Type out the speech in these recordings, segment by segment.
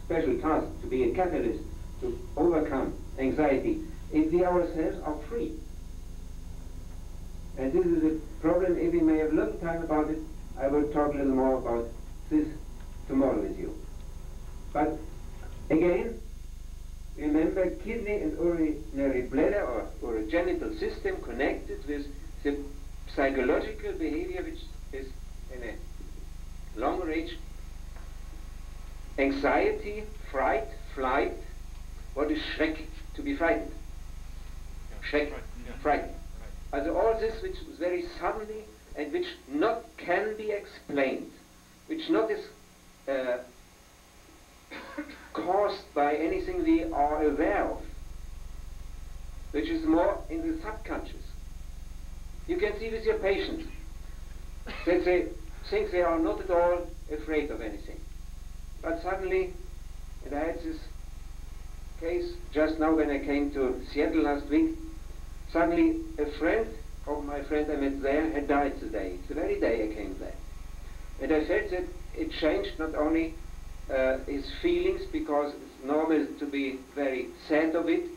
special task to be a catalyst to overcome anxiety if we ourselves are free. And this is a problem. If we may have a little time about it, I will talk a little more about this tomorrow with you. But again, remember, kidney and urinary bladder or urogenital system connected with the psychological behavior which is in a long range anxiety, fright, flight. What is Schreck? To be frightened. Schreck, frightened. Also all this which is very suddenly and which not can be explained, which not is caused by anything we are aware of, which is more in the subconscious. You can see with your patients that they think they are not at all afraid of anything. But suddenly, and I had this case just now when I came to Seattle last week, suddenly a friend of my friend I met there had died today. It's the very day I came there. And I felt that it changed not only his feelings, because it's normal to be very sad of it,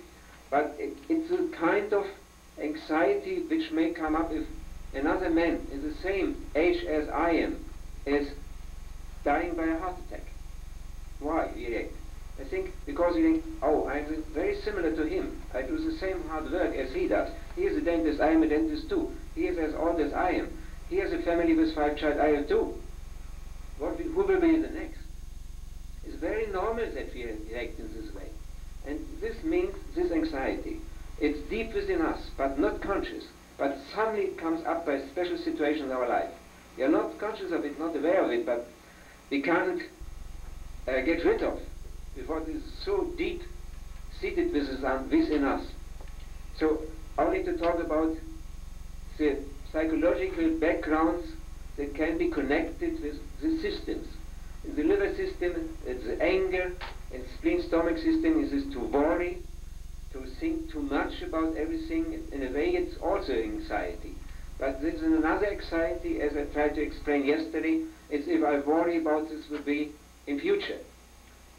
but it's a kind of anxiety which may come up if another man in the same age as I am is dying by a heart attack. Why we react? I think because we think, oh, I'm very similar to him. I do the same hard work as he does. He is a dentist, I am a dentist too. He is as old as I am. He has a family with 5 children, I have too. Who will be the next? It's very normal that we react in this way. And this means this anxiety. It's deep within us, but not conscious. But suddenly it comes up by special situations in our life. We are not conscious of it, not aware of it, but we can't get rid of what is so deep seated within us. So only to talk about the psychological backgrounds that can be connected with the systems. In the liver system, it's the anger, and spleen stomach system is this to worry, to think too much about everything. In a way, it's also anxiety. But there's another anxiety, as I tried to explain yesterday, is if I worry about this will be in future.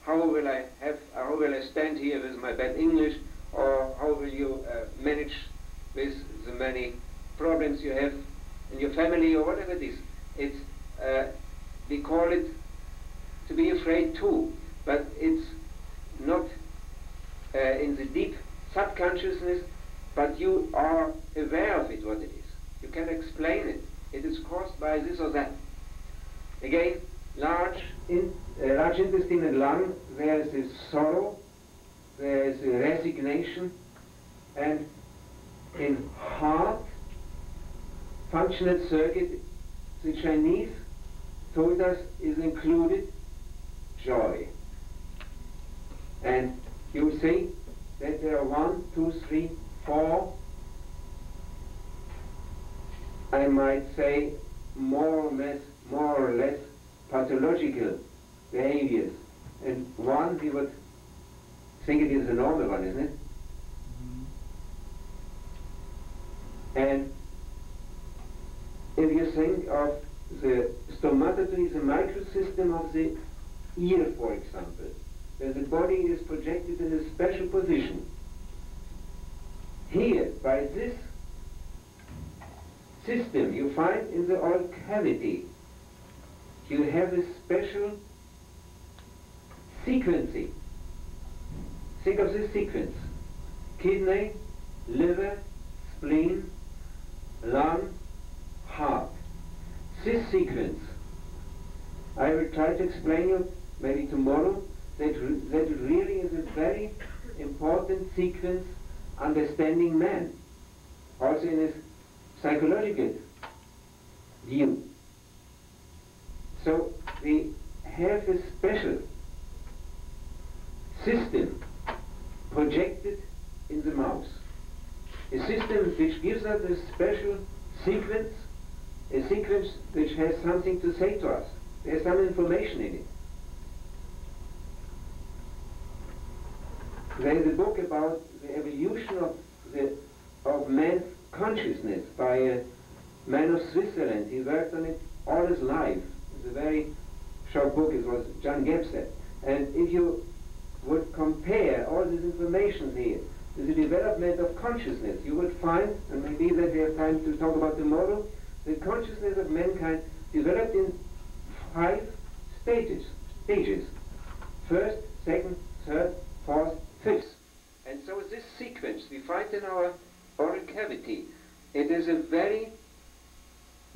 How will I stand here with my bad English, or how will you manage with the many problems you have in your family, or whatever it is. It's, we call it to be afraid too, but it's not in the deep subconsciousness, but you are aware of it, what it is. You can explain it. It is caused by this or that. Again, large intestine and lung, there is this sorrow, there is a resignation, and in heart, functional circuit, the Chinese told us is included joy. And you see that there are 1, 2, 3, 4, I might say more or less pathological behaviors. And one, we would think it is a normal one, isn't it? And if you think of the stomatotomy, the microsystem of the ear, for example, where the body is projected in a special position. Here, by this system, you find in the oral cavity, you have a special sequencing. Think of this sequence. Kidney, liver, spleen, lung, heart. This sequence, I will try to explain you maybe tomorrow, that really is a very important sequence understanding man, also in his psychological view. So we have a special system projected in the mouse, a system which gives us a special sequence, a sequence which has something to say to us. There's some information in it. There is a book about the evolution of man's consciousness by a man of Switzerland. He worked on it all his life. It's a very short book. It was John Gebser. And if you would compare all this information here with the development of consciousness, you would find, and maybe that we have time to talk about tomorrow, the consciousness of mankind developed in 5 stages. First, second, third, fourth, fifth. And so this sequence we find in our oral cavity, it is a very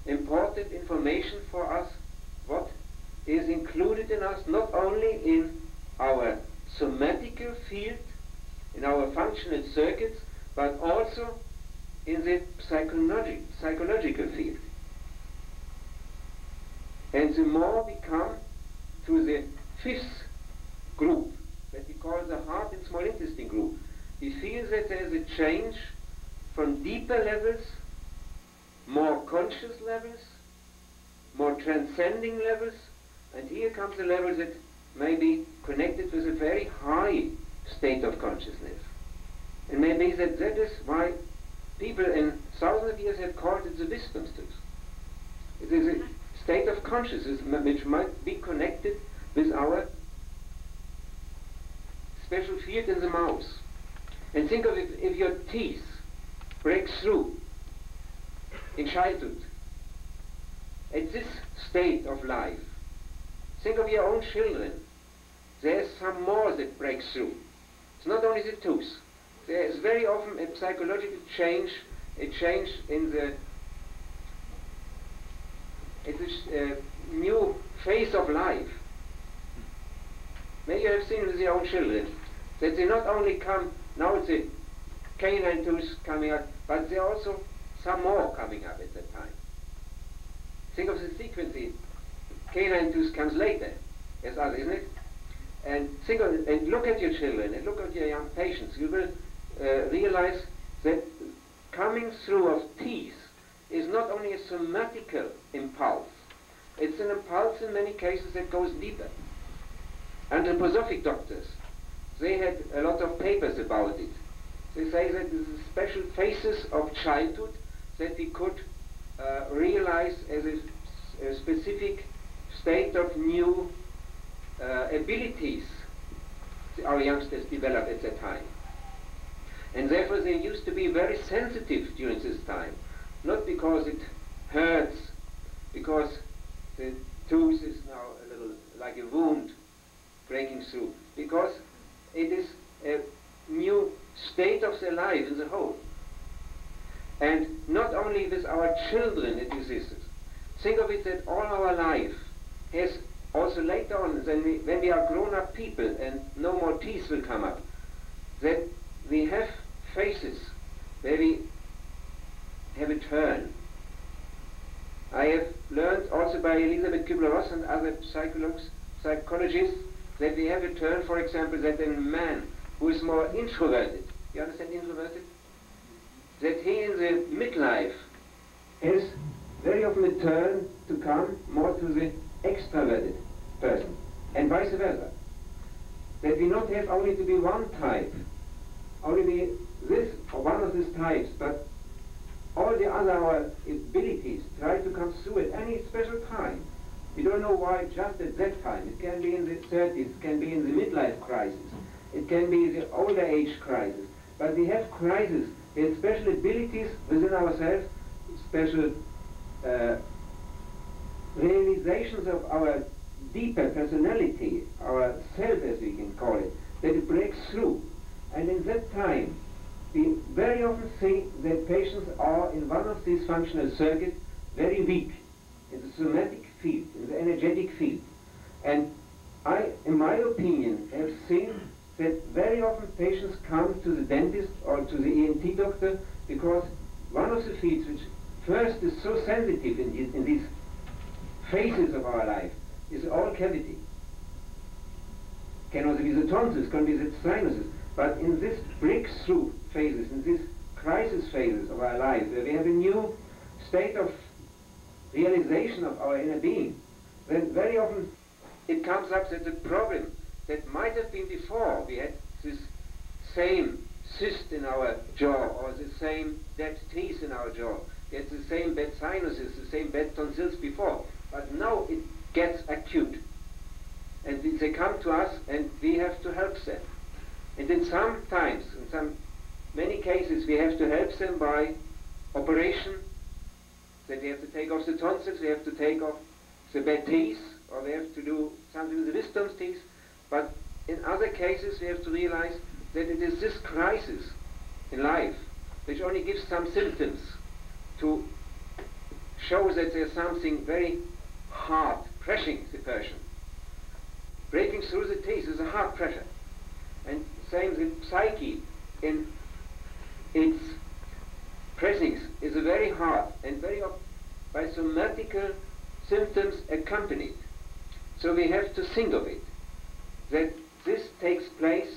important information for us what is included in us, not only in our somatical field, in our functional circuits, but also in the psychological field. And the more we come to the 5th group, that we call the heart and small intestine group, we feel that there is a change from deeper levels, more conscious levels, more transcending levels, and here comes a level that may be connected with a very high state of consciousness. And maybe that is why people in thousands of years have called it the wisdom tooth. It is a state of consciousness which might be connected with our special field in the mouth. And think of it, if your teeth break through in childhood, at this state of life, think of your own children. There's some more that breaks through. It's not only the tooth. There is very often a psychological change, a change in the new phase of life. Maybe you have seen with your own children that they not only come, now it's a canine tooth coming out, but there are also some more coming up at that time. Think of the sequence. Canine tooth comes later, as others, isn't it? And think of it, and look at your children, and look at your young patients. You will realize that coming through of teeth is not only a somatical impulse, it's an impulse in many cases that goes deeper. Anthroposophic doctors, they had a lot of papers about it. They say that this is special phases of childhood that we could realize as a specific state of new abilities our youngsters develop at that time. And therefore they used to be very sensitive during this time, not because it hurts, because the tooth is now a little like a wound breaking through, because it is a new state of their life as a whole. And not only with our children it exists. Think of it that all our life has also later on, when we are grown-up people and no more teeth will come up, that we have phases where we have a turn. I have learned also by Elisabeth Kübler-Ross and other psychologists that we have a turn, for example, that a man who is more introverted, you understand introverted? That he in the midlife has very often a turn to come more to the extroverted person, and vice versa. That we not have only to be one type, only be this or one of these types, but all the other our abilities try to come through at any special time. We don't know why just at that time. It can be in the 30s, it can be in the midlife crisis, it can be the older age crisis. But we have crises, we have special abilities within ourselves, special realizations of our deeper personality, our self as we can call it, that it breaks through. And in that time, we very often see that patients are in one of these functional circuits very weak, in the somatic field, in the energetic field. And I, in my opinion, have seen that very often patients come to the dentist or to the ENT doctor because one of the fields which first is so sensitive in these phases of our life is the oral cavity. Can also be the tonsils, can be the sinuses, but in this breakthrough phases, in these crisis phases of our life, where we have a new state of realization of our inner being, then very often it comes up that the problem that might have been before, we had this same cyst in our jaw, or the same dead teeth in our jaw, we had the same bad sinuses, the same bad tonsils before, but now it gets acute. and they come to us, and we have to help them. And then sometimes, in many cases, we have to help them by operation, that we have to take off the tonsils, we have to take off the bad teeth, or we have to do something with the wisdom teeth. But in other cases, we have to realize that it is this crisis in life which only gives some symptoms to show that there's something very hard pressing the person. Breaking through the teeth is a hard pressure. And same the psyche in its pressings is a very hard and very by somatical symptoms accompanied. So we have to think of it, that this takes place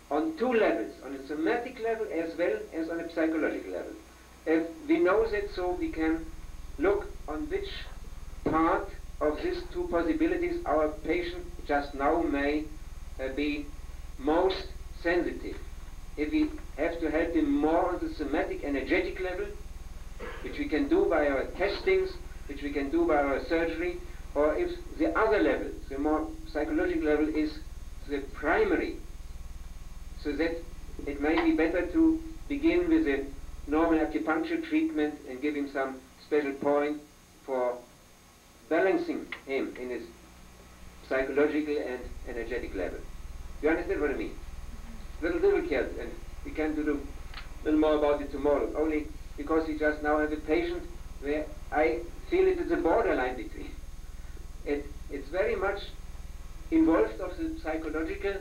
on two levels, on a somatic level as well as on a psychological level. If we know that, so we can look on which part of these two possibilities our patient just now may be most sensitive. If we have to help him more on the somatic energetic level, which we can do by our testings, which we can do by our surgery, or if the other level, the more psychological level, is the primary, so that it may be better to begin with a normal acupuncture treatment and give him some special point for balancing him in his psychological and energetic level. You understand what I mean? Little difficult, and we can do a little more about it tomorrow, only because we just now have a patient where I feel it is a borderline between. It's very much involved of the psychological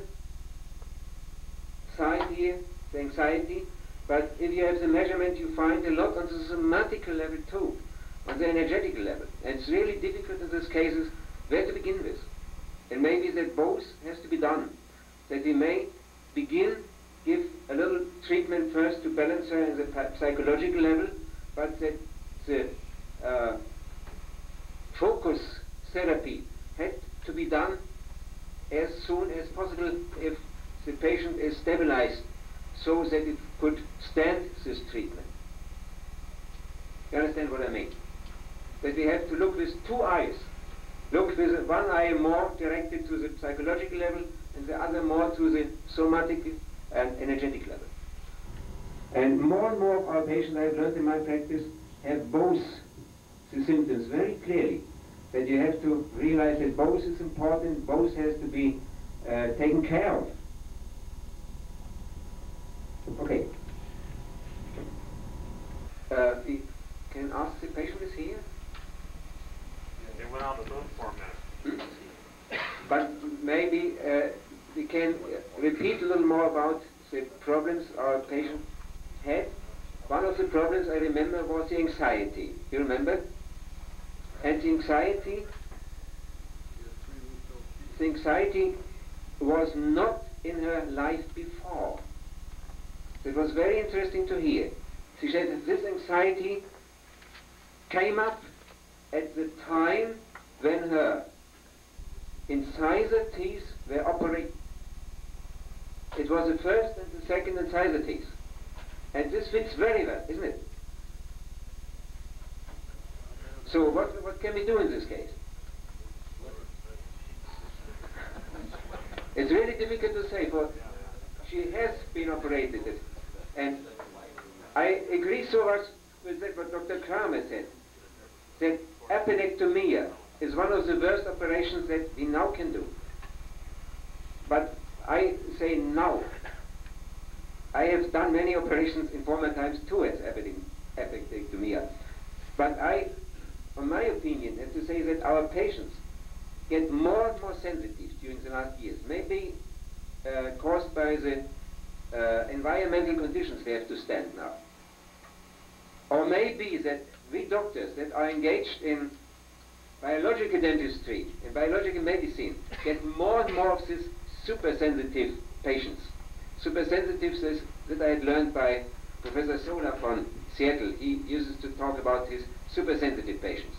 side here, the anxiety, but if you have the measurement, you find a lot on the somatical level too, on the energetic level. And it's really difficult in these cases where to begin with. And maybe that both has to be done, that we may begin, give a little treatment first to balance her in the psychological level, but that the focus therapy had to be done as soon as possible if the patient is stabilized, so that it could stand this treatment. You understand what I mean? That we have to look with two eyes. Look with one eye more directed to the psychological level and the other more to the somatic and energetic level. And more of our patients I've learned in my practice have both the symptoms very clearly. That you have to realize that both is important, both has to be taken care of. Okay. We can ask the patient is here. They went out the phone format. But maybe we can repeat a little more about the problems our patient had. One of the problems I remember was the anxiety. You remember? And the anxiety was not in her life before. It was very interesting to hear. She said that this anxiety came up at the time when her incisor teeth were operated. It was the first and the second incisor teeth. And this fits very well, isn't it? So what can we do in this case? It's really difficult to say, for she has been operated. And I agree so much with that what Dr. Kramer said, that appendectomia is one of the worst operations that we now can do. But I say now. I have done many operations in former times too as appendectomia. But I, in my opinion, have to say that our patients get more and more sensitive during the last years. Maybe caused by the environmental conditions we have to stand now. Or maybe that we doctors that are engaged in biological dentistry, in biological medicine, get more and more of these super-sensitive patients. Supersensitives that I had learned by Professor Sola from Seattle. He uses to talk about his supersensitive patients.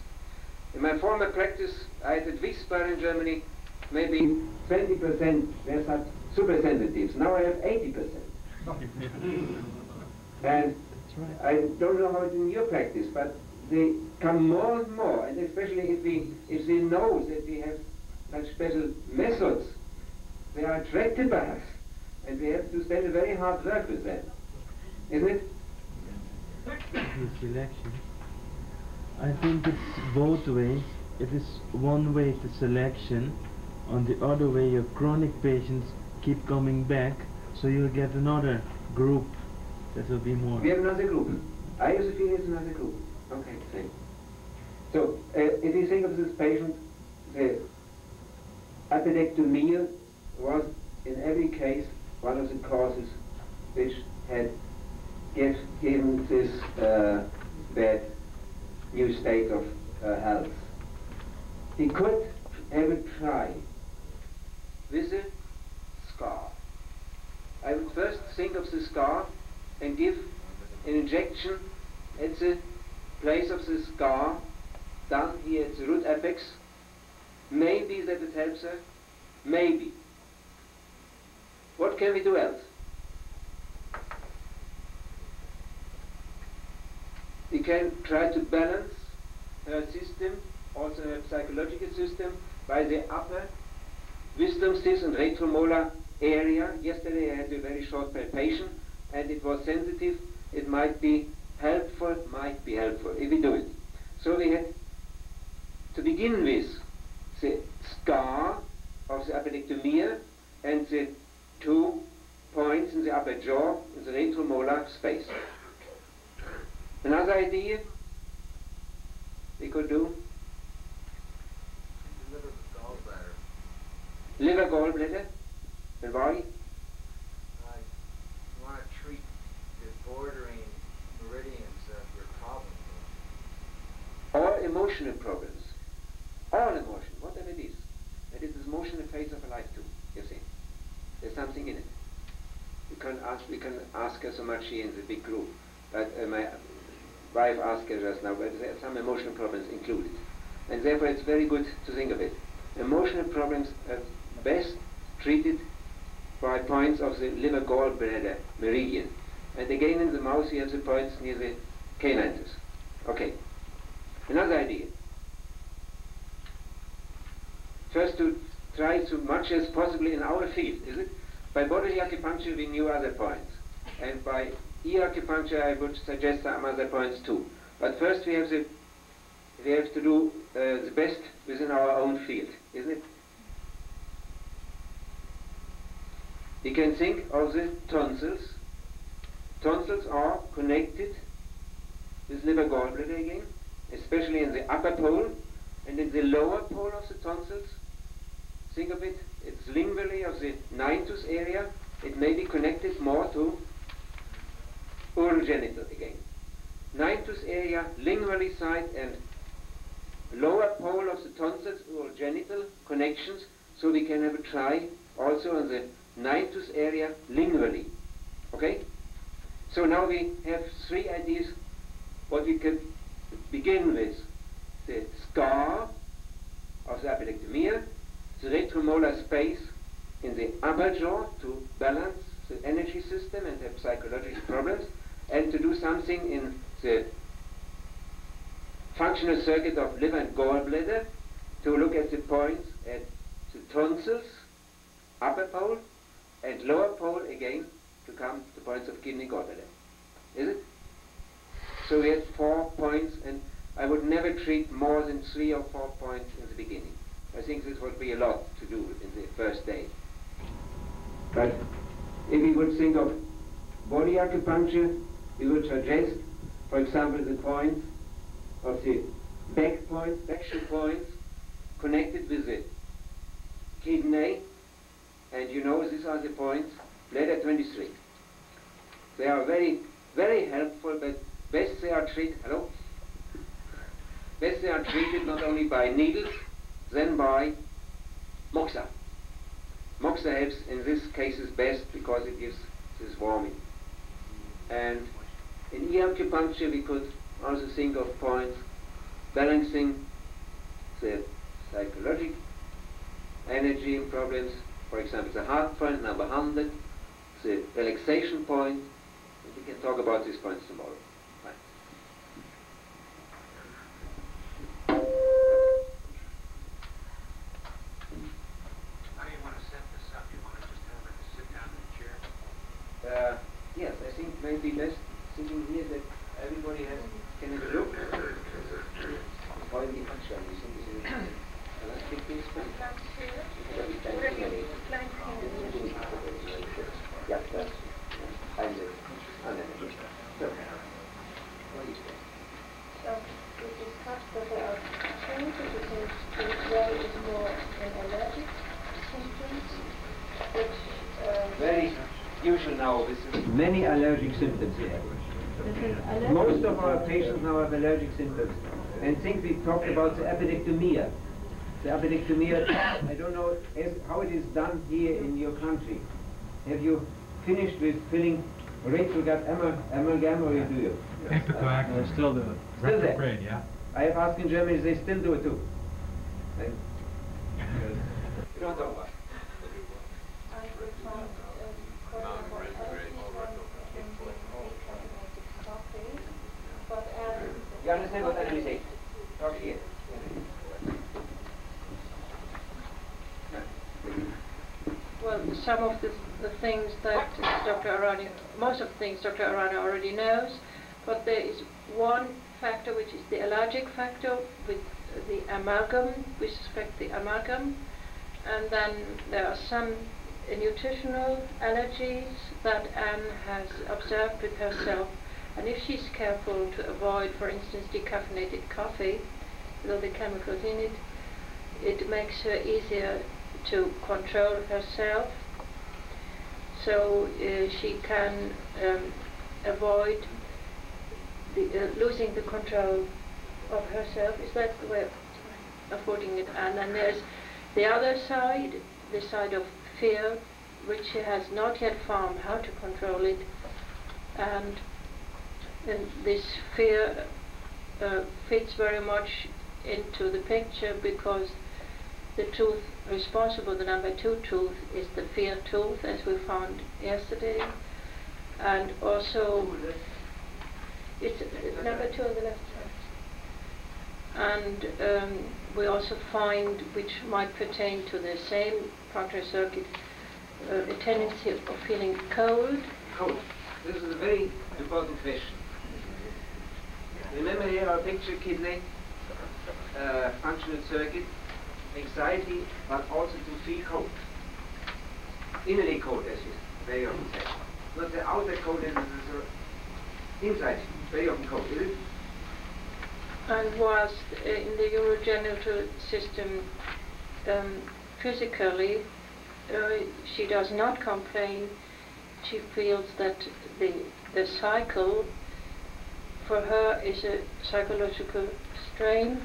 In my former practice, I had at Wiesbaden in Germany, maybe 20% were such supersensitives. Now I have 80%. And I don't know how it's in your practice, but they come more and more, and especially if we know that we have such special methods, they are attracted by us, and we have to spend a very hard work with them, isn't it? The selection. I think it's both ways. It is one way the selection, on the other way your chronic patients keep coming back, so you'll get another group that will be more. We have another group. I also feel it's another group. Okay, same. So, if you think of this patient, the appendectomy was in every case one of the causes which had given this bad new state of health. He could have a try with a scar. I would first think of the scar and give an injection at the place of the scar, down here at the root apex. Maybe that it helps her. Maybe. What can we do else? We can try to balance her system, also her psychological system, by the upper wisdom cyst and retromolar area. Yesterday I had a very short palpation and it was sensitive. It might be helpful if we do it. So we had to begin with the scar of the appendectomy and the 2 points in the upper jaw in the retromolar space. Another idea we could do? Liver gallbladder. And why? You want to treat the bordering meridians of your problem. All emotional problems. All emotion, whatever it is. And it is motion the phase of a life too, you see. There's something in it. We can ask her so much here in the big group. But my wife asked her just now, but there are some emotional problems included. And therefore it's very good to think of it. Emotional problems are best treated by points of the liver gallbladder meridian. And again in the mouth you have the points near the canines. Okay. Another idea. First to try so much as possible in our field, is it? By bodily acupuncture we knew other points. And by ear acupuncture I would suggest some other points too. But first we have to do the best within our own field, isn't it? You can think of the tonsils. Tonsils are connected with liver gallbladder again, especially in the upper pole and in the lower pole of the tonsils. Think of it, it's lingually of the nintus area. It may be connected more to urogenital again. Nintus area, lingually side and lower pole of the tonsils, urogenital connections, so we can have a try also on the nintus area lingually. Okay? So now we have 3 ideas what we can begin with. The scar of the appendectomy, the retromolar space in the upper jaw to balance the energy system and have psychological problems, and to do something in the functional circuit of liver and gallbladder to look at the points at the tonsils, upper pole, and lower pole again to come to points of kidney gallbladder. Is it? So we had 4 points, and I would never treat more than 3 or 4 points in the beginning. I think this would be a lot to do in the first day. But if we would think of body acupuncture, we would suggest, for example, the points of the back points, action points, connected with the kidney, and you know these are the points, bladder 23. They are very, very helpful, but best they are treated, best they are treated not only by needles, then by moxa. Moxa helps in these cases best because it gives this warming. And in ear acupuncture we could also think of points balancing the psychological energy problems, for example the heart point, number 100, the relaxation point. We can talk about these points tomorrow. Fine. Yes, I think maybe best thinking here that everybody can have a look. Wollen die Anschauung, die sind diese Elastikdingsband. Ja, das. Eine. So, what is that? So, we discussed that there are changes because there is more an allergic symptoms, which Very usual now with many allergic symptoms here. this is allergic. Most of our patients now have allergic symptoms. And think we talked about the appendectomia. The appendectomia, I don't know how it is done here in your country. Have you finished with filling rectal gut amalgam or do you? Epicoacular still do it. Still there? Retrograde, yeah. I have asked in Germany, they still do it too. You don't know what. And we found quite a number of allergies in carbonated coffee, but You understand what I'm saying? Talk here. well, some of the things that Dr. Arani, most of the things Dr. Arani already knows, but there is one factor which is the allergic factor with the amalgam, with respect to the amalgam, and then there are some nutritional allergies that Anne has observed with herself, and if she's careful to avoid, for instance, decaffeinated coffee, with all the chemicals in it, it makes her easier to control herself, so she can avoid losing the control of herself. Is that the way of putting it? And then there's the other side, the side of fear, which she has not yet found how to control it, and this fear fits very much into the picture because the tooth responsible, the number 2 tooth, is the fear tooth, as we found yesterday, and also it's number 2 on the left side. And we also find, which might pertain to the same punctular circuit, a tendency of feeling cold. Cold. This is a very important question. Remember here our picture: kidney, functional circuit, anxiety, but also to feel cold. Innerly cold, as you very often say. Not the outer cold, inside, very often cold, is it? And whilst in the urogenital system, physically, she does not complain. She feels that the cycle for her is a psychological strain,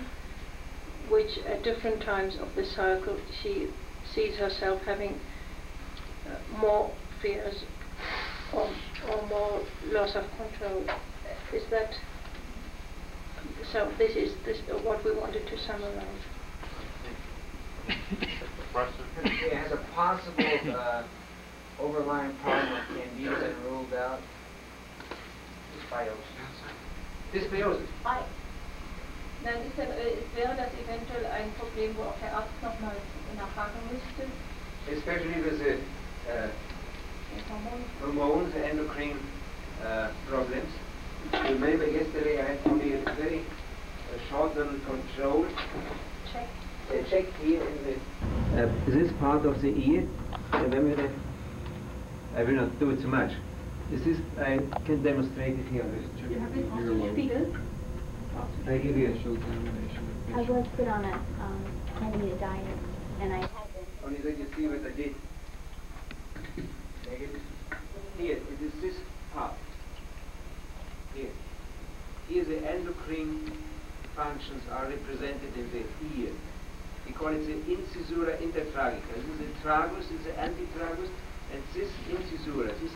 which at different times of the cycle she sees herself having more fears or more loss of control. Is that so? This is what we wanted to summarize. Question? It has a possible overlying problem of candida ruled out. Dysbiosis. Dann wäre das eventuell ein Problem, wo auch der Arzt nochmal nachhaken müsste. Especially with the hormones, endocrine problems. Remember yesterday I had only a very short little control. Check here in this part of the ear. Remember that? I will not do it too much. I can demonstrate it here. You have it on the Spiegel? I give you a I was put on a candida diet, and I had been. only that you see what I did. Negative. Here, it is this part. Here. Here the endocrine functions are represented in the ear. We call it the incisura intertragica. This is the tragus, this is the antitragus, and this incisura, this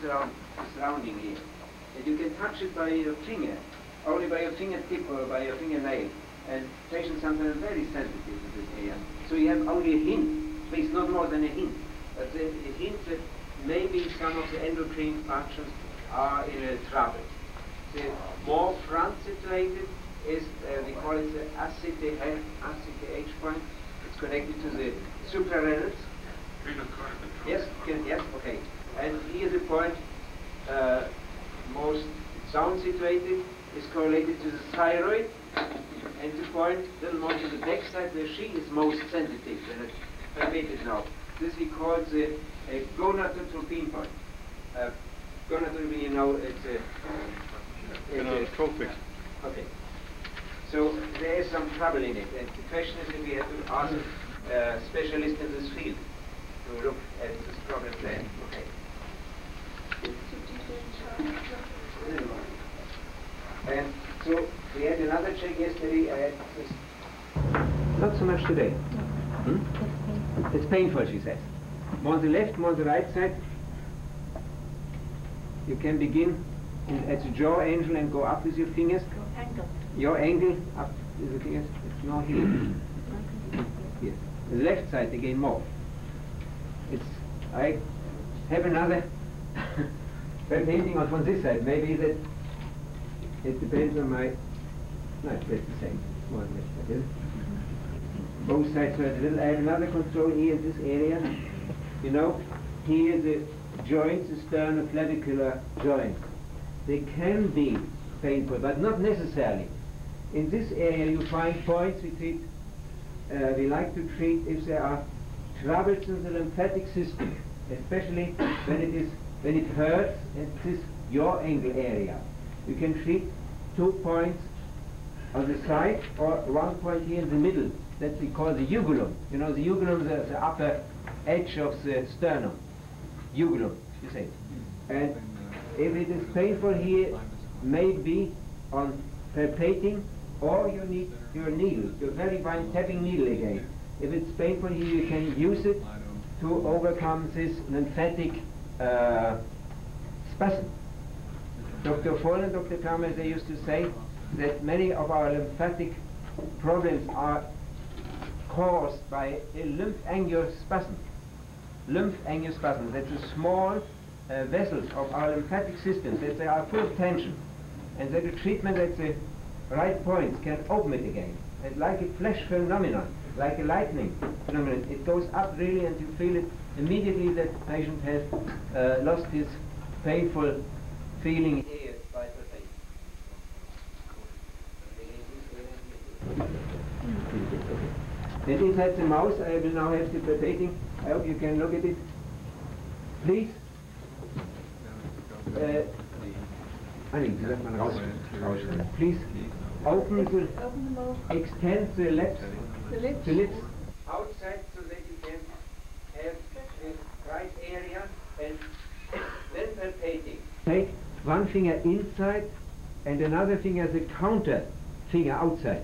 surrounding here. And you can touch it by your finger, only by your fingertip or by your fingernail. And patients sometimes are very sensitive to this area. So you have only a hint, but it's not more than a hint. But then a hint that maybe some of the endocrine functions are in a trouble. The more front situated is, we call it the ACTH point. It's connected to the suprarrenals. Yes, yes, okay. And here's the point down situated is correlated to the thyroid, and to point a little more to the back side where she is most sensitive, and it's permitted now. This we call a gonadotropin point. Gonadotropin, you know, it's Gonadotropic. okay. So there is some trouble in it, and the question is if we have to ask a specialist in this field to look at this problem there. Okay. And so we had another check yesterday. I had this. Not so much today. It's painful, she says. More on the left, more on the right side. You can begin at the jaw angle and go up with your fingers. Your angle up with the fingers. It's more here. Here. The left side again more. I have another painting on this side. Maybe that it depends on my. No, it's the same. More on this side, is it? Both sides hurt a little. I have another control here in this area. You know, here the joints, the sternoclavicular joints. They can be painful, but not necessarily. In this area you find points we like to treat if there are troubles in the lymphatic system, especially when it hurts at this yaw angle area. You can treat 2 points on the side or 1 point here in the middle. That we call the ugulum. You know, the ugulum is the upper edge of the sternum. Ugulum, you say. And if it is painful here, maybe on palpating, or you need your needle, your very fine tapping needle again. If it's painful here, you can use it to overcome this lymphatic spasm. Dr. Voll and Dr. Kramer, they used to say that many of our lymphatic problems are caused by a lymph angiospasm. Lymph angiospasm, that's a small vessels of our lymphatic system that they are full of tension, and that the treatment at the right points can open it again. It's like a flash phenomenon, like a lightning phenomenon. It goes up really, and you feel it immediately that the patient has lost his painful feeling here by the Then inside the mouth, I will now have the palpating. I hope you can look at it. Please. Please open the mouth. Extend the lips. The lips outside so that you can have the right area, and then palpating. Take one finger inside and another finger as a counter finger outside.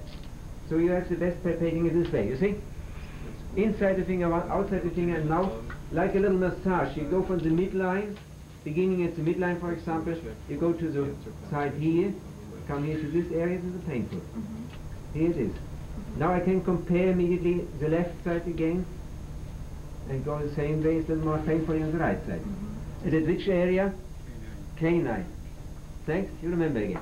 So you have the best palpating in this way, you see? Inside the finger, one outside the finger, and now, like a little massage, you go from the midline, beginning at the midline, for example, you go to the side here, come here to this area, this is painful. Here it is. Now I can compare immediately the left side again, and go the same way, it's a little more painful on the right side. And at which area? Canine. Thanks, you remember again.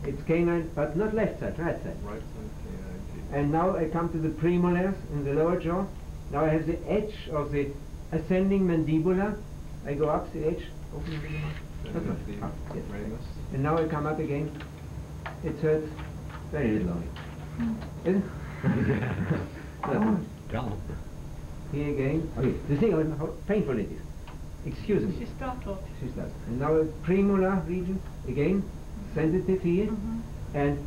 It's canine, but not left side, right side. Right side, canine. And now I come to the premolars in the lower jaw. Now I have the edge of the ascending mandibula. I go up the edge, open the mouth. Up, yes. And now I come up again. It hurts very little only. Isn't it? Here again. Okay, the thing of how painful it is. Excuse me. She's startled. She's startled. And now a premolar region, again, sensitive here. And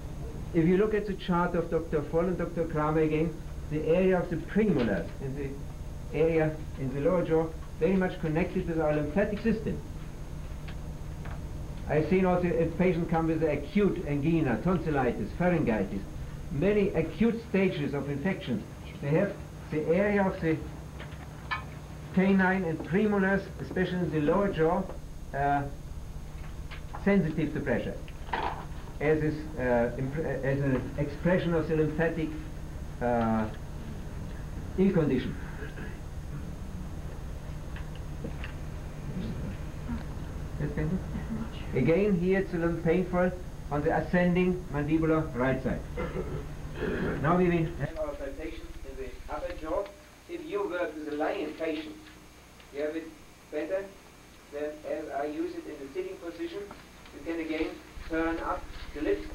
if you look at the chart of Dr. Voll and Dr. Kramer again, the area of the premolars and the area in the lower jaw very much connected with our lymphatic system. I've seen also a patient come with acute angina, tonsillitis, pharyngitis, many acute stages of infections. They have the area of the canine and premolars, especially in the lower jaw, sensitive to pressure, as an expression of the lymphatic ill condition. Again, here it's a little painful on the ascending mandibular right side. Now we will have our palpations in the upper jaw. If you work with a lying patient, you have it better than as I use it in the sitting position. you can again turn up the lips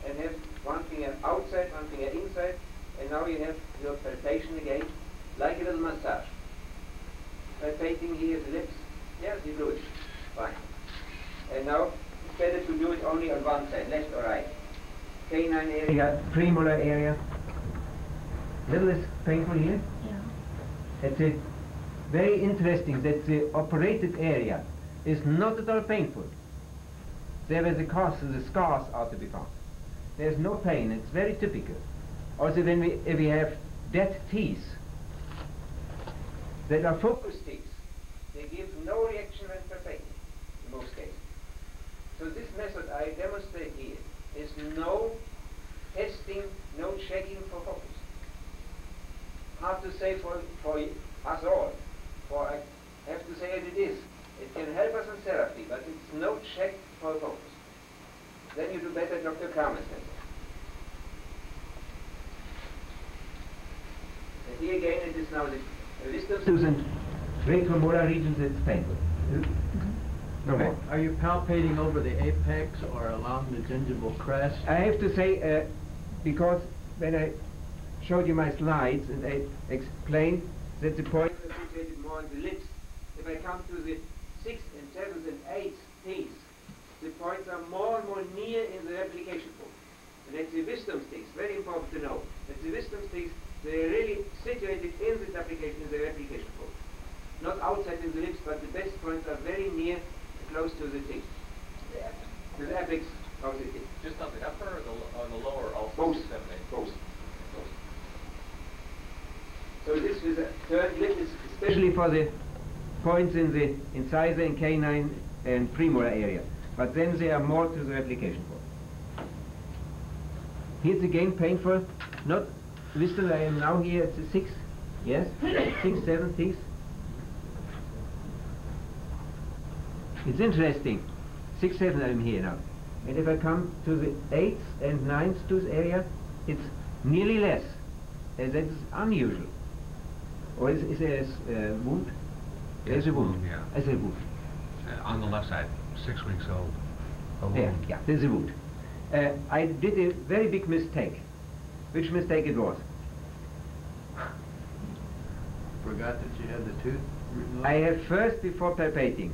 and have one finger outside, one finger inside, and now you have your palpation again, like a little massage. Palpating here the lips, yes, you do it, fine. And now it's better to do it only on one side, left or right. Canine area, premolar area. Little is painful here. Yeah. It's very interesting that the operated area is not at all painful. There where the scars are to be found. There's no pain, it's very typical. Also if we have dead teeth that are focus teeth, they give no reaction when palpating, in most cases. So this method I demonstrate here is no testing, no checking for focus. Hard to say for us all, for I have to say it is. It can help us in therapy, but it's no check for focus. Then you do better Dr. Kramer's method. And here again it is now the wisdom and retromolar regions, it's painful. No more. Are you palpating over the apex or along the gingival crest? I have to say, because when I showed you my slides and I explained that the point is situated more on the lips, if I come to the 6th and 7th and 8th teeth, the points are more and more near in the replication form. And that's the wisdom sticks, very important to know. That the wisdom sticks, they're really situated in the application, in the replication form. Not outside in the lips, but the best points are very near, close to the teeth. To the apex of the teeth. Just on the upper or the lower also? Both. 6, 7, 8? Both. So this is a third lip is especially for the points in the incisor and canine and premolar area. But then they are more to the replication form. Here's again painful. Not wisdom, I am now here at the 6th. Yes? 6, 7 teeth. It's interesting. 6, 7 I'm here now. And if I come to the 8th and 9th tooth area, it's nearly less. And that is unusual. Or is there a wound? There's a wound. Yeah. There's a wound. On the left side, 6 weeks old. A wound. Yeah, there's a wound. I did a very big mistake. Which mistake it was? Forgot that you had the tooth removed? I have first, before palpating,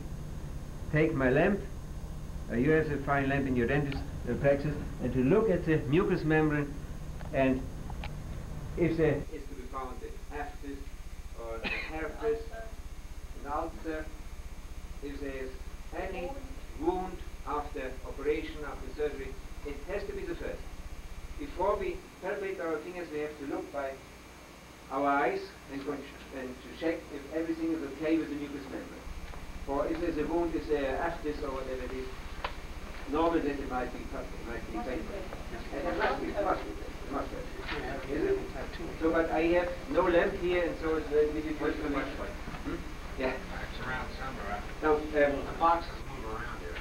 take my lamp, you have a fine lamp in your dentist practice, and to look at the mucous membrane, and if there is to be found the aftis or the herpes, an ulcer, if there is any wound after operation, after surgery, it has to be the first. Before we palpate our fingers, we have to look by our eyes and to check if everything is okay with the mucous membrane. For if there's a wound, if there aftis or whatever it is, normal then it might be painful. It must be. Is it? So, but I have no lamp here, and so it's very difficult for me. Yeah. It's around somewhere. Now, The boxes move around here.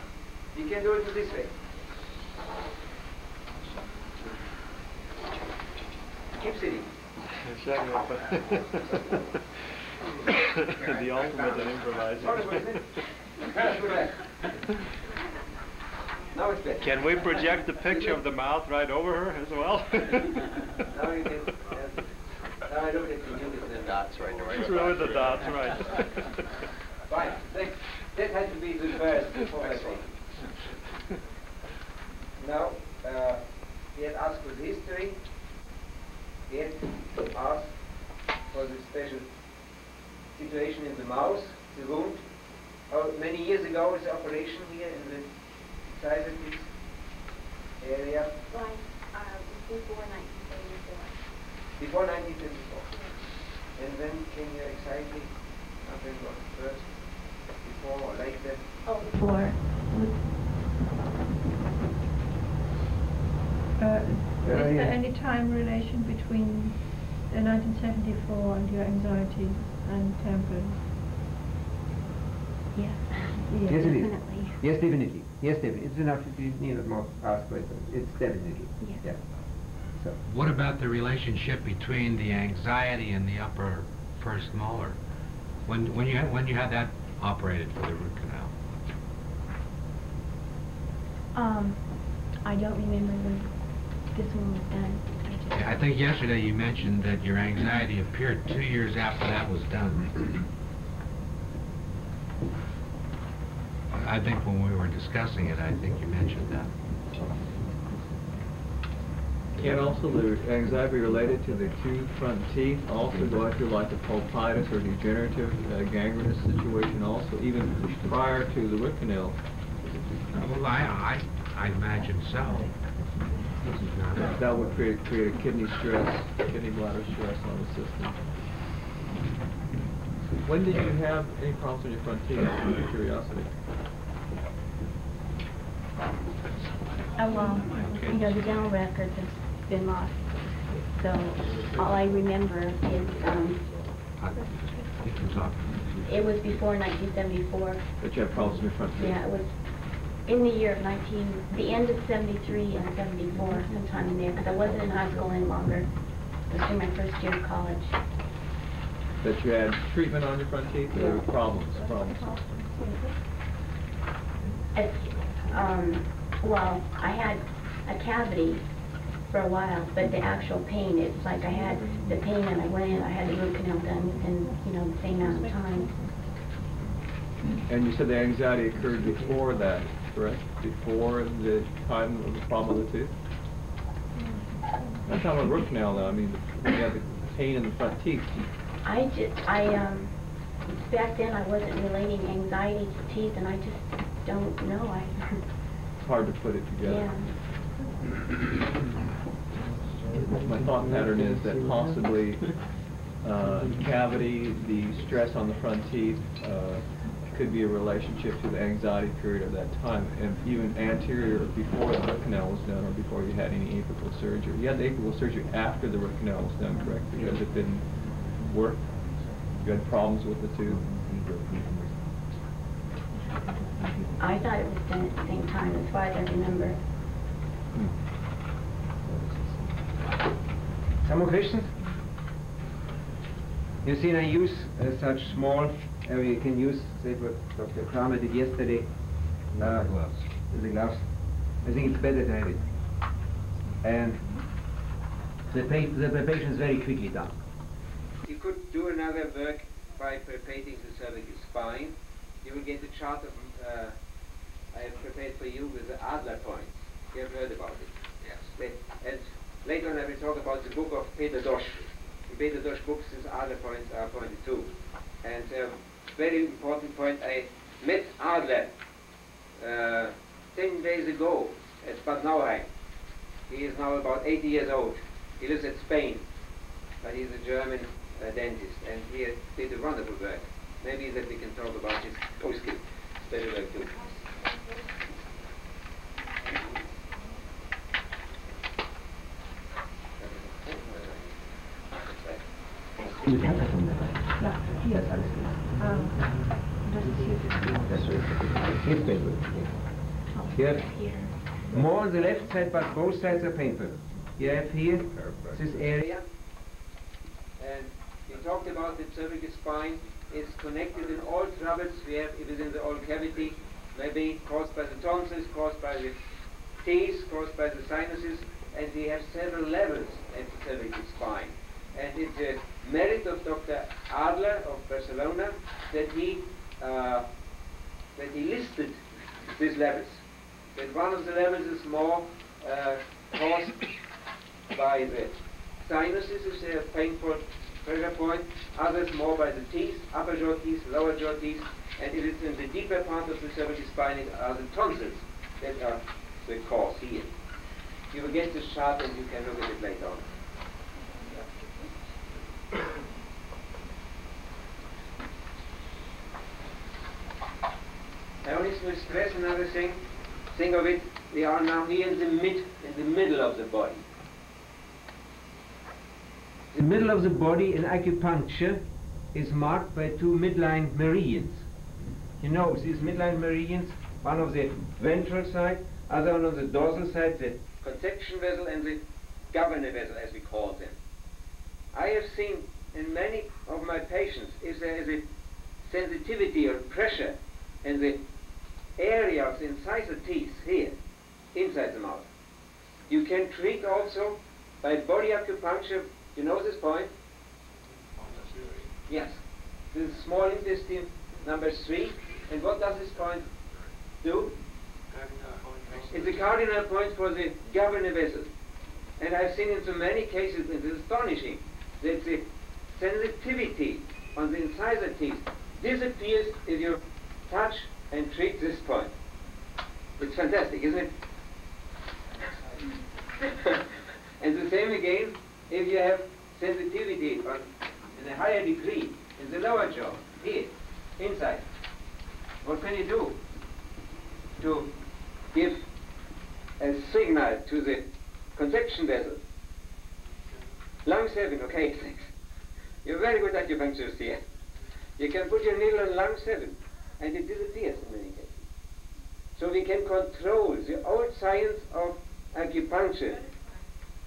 you can do it this way. Keep sitting. The ultimate in improvising. Now it's better. Can we project the picture of the mouth right over her as well? Now you can. Now I look at the Dots right there. Just with the dots, right. Fine. That had to be the first before I say. Now, he had asked for the history. He had asked for the special situation in the mouth, the wound. How many years ago was the operation here in the incisor area? Like, before 1974. Before 1974. And then can you exactly nothing was first, before or later? Oh, before. Is there any time relation between 1974 and your anxiety and temperance? Yeah. Yes, it is. Definitely. Yes, definitely. Yes, definitely. It's enough if you need not more ask questions. It's definitely. Yeah. Yeah. So. What about the relationship between the anxiety and the upper first molar? When you had that operated for the root canal? I don't remember when this one was done. I think yesterday you mentioned that your anxiety appeared 2 years after that was done. I think when we were discussing it, I think you mentioned that. Can also the anxiety related to the two front teeth also go through like a pulpitis or degenerative gangrenous situation also, even prior to the root canal? Well, I imagine so. That would create a kidney stress, kidney bladder stress on the system. When did you have any problems with your front teeth, out of curiosity? Well, you know, the dental records have been lost. So all I remember is You can talk. it was before 1974. That you have problems with your front teeth? Yeah, it was in the year of the end of 73 and 74, sometime in there, because I wasn't in high school any longer. It was in my first year of college. That you had treatment on your front teeth or problems? It's, well, I had a cavity for a while, but the actual pain, it's like I had the pain and I went in, I had the root canal done within, you know, the same amount of time. And you said the anxiety occurred before that, correct? Before the time of the problem with the tooth? That's not a root canal though, I mean, when you have the pain in the front teeth. Back then I wasn't relating anxiety to teeth, and I just don't know. It's hard to put it together. Yeah. My thought pattern is that possibly cavity, the stress on the front teeth, could be a relationship to the anxiety period of that time, and even anterior before the root canal was done or before you had any apical surgery. You had the apical surgery after the root canal was done, correct? Because it didn't work? You had problems with the tooth? I thought it was done at the same time, as far as I remember. Some more questions? You see, I use such small, you can use, say, what Dr. Kramer did yesterday, the gloves. I think it's better to have it. And the palpation is very quickly done. You could do another work by palpating the cervical spine. You will get a chart of, I have prepared for you with the Adler points. You have heard about it. Yes. And later on I will talk about the book of Peter Dosch. In Peter Dosch's books, these Adler points are pointed too. And very important point, I met Adler 10 days ago at Bad Nauheim. He is now about 80 years old. He lives in Spain, but he's a German dentist, and he did a wonderful work. Maybe that we can talk about his post-skill. It's better work too. Here, more on the left side, but both sides are painful. You have here this area, and we talked about the cervical spine is connected in all troubles we have within the oral cavity, maybe caused by the tonsils, caused by the teeth, caused by the sinuses, and we have several levels at the cervical spine. And it's a merit of Dr. Adler of Barcelona that he listed these levels. That one of the levels is more caused by the sinuses, if they have painful pressure point, others more by the teeth, upper jaw teeth, lower jaw teeth, and it is in the deeper part of the cervical spine, it are the tonsils that are the cause here. You will get this chart and you can look at it later on. I only will stress another thing. Think of it, we are now here in the middle of the body. The middle of the body in acupuncture is marked by two midline meridians. You know, these midline meridians, one on the ventral side, other one on the dorsal side, the conception vessel and the governor vessel, as we call them. I have seen in many of my patients, if there is a sensitivity or pressure in the areas inside the teeth here, inside the mouth. You can treat also by body acupuncture. You know this point? Yes. This is small intestine number 3. And what does this point do? It's a cardinal point for the governing vessels. And I've seen in so many cases, and it's astonishing, that the sensitivity on the incisor teeth disappears if you touch and treat this point. It's fantastic, isn't it? And the same again, if you have sensitivity in a higher degree in the lower jaw, here, inside. What can you do to give a signal to the contraction vessel? Lung 7, okay, thanks. You're very good acupuncturist here. You can put your needle on lung 7 and it disappears in many cases. So we can control the old science of acupuncture.